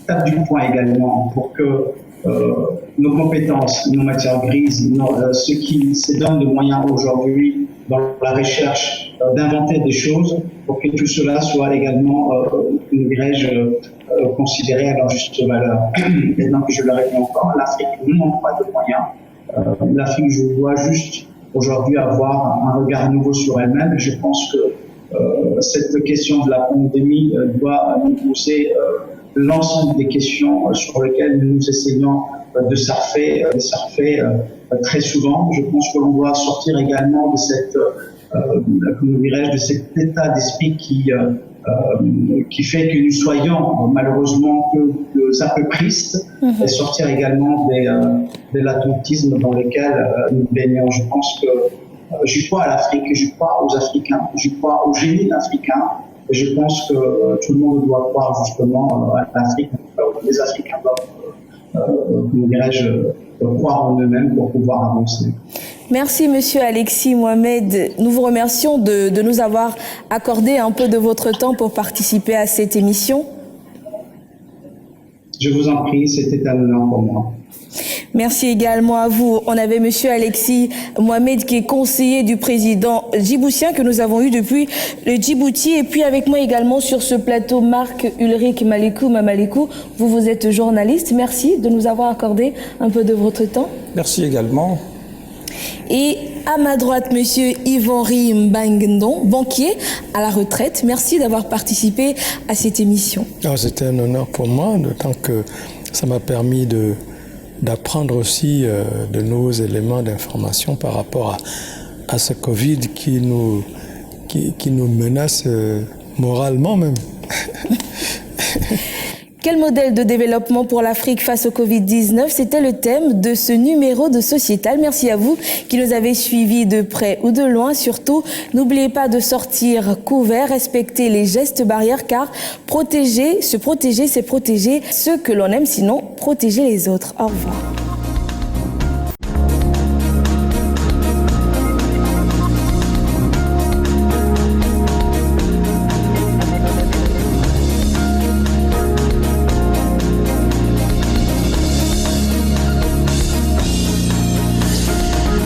tapent du poing également pour que nos compétences, nos matières grises, ce qui se donne de moyens aujourd'hui dans la recherche d'inventer des choses pour que tout cela soit également, considéré à leur juste valeur. Et donc, je le répète encore, l'Afrique ne manque pas de moyens. L'Afrique doit juste aujourd'hui avoir un regard nouveau sur elle-même. Et je pense que cette question de la pandémie doit nous pousser l'ensemble des questions sur lesquelles nous essayons de surfer très souvent. Je pense que l'on doit sortir également de de cet état d'esprit qui fait que nous soyons malheureusement que apocristes et sortir également de l'attentisme dans lequel nous baignons. Je pense que je crois à l'Afrique, je crois aux Africains, je crois au génie africain. Et je pense que tout le monde doit croire justement à l'Afrique. Les Africains doivent, croire en eux-mêmes pour pouvoir avancer. Merci Monsieur Alexis Mohamed. Nous vous remercions de nous avoir accordé un peu de votre temps pour participer à cette émission. Je vous en prie, c'était un honneur pour moi. Merci également à vous. On avait Monsieur Alexis Mohamed qui est conseiller du président djiboutien que nous avons eu depuis le Djibouti. Et puis avec moi également sur ce plateau, Marc Ulrich Malekou Mamalekou. Vous êtes journaliste. Merci de nous avoir accordé un peu de votre temps. Merci également. Et à ma droite, Monsieur Yvan-Henri Mbangendon, banquier à la retraite. Merci d'avoir participé à cette émission. C'était un honneur pour moi, d'autant que ça m'a permis d'apprendre aussi de nouveaux éléments d'information par rapport à ce Covid qui nous menace moralement même. Quel modèle de développement pour l'Afrique face au Covid-19? C'était le thème de ce numéro de Sociétal. Merci à vous qui nous avez suivis de près ou de loin. Surtout, n'oubliez pas de sortir couvert, respecter les gestes barrières, car se protéger, c'est protéger ceux que l'on aime, sinon protéger les autres. Au revoir.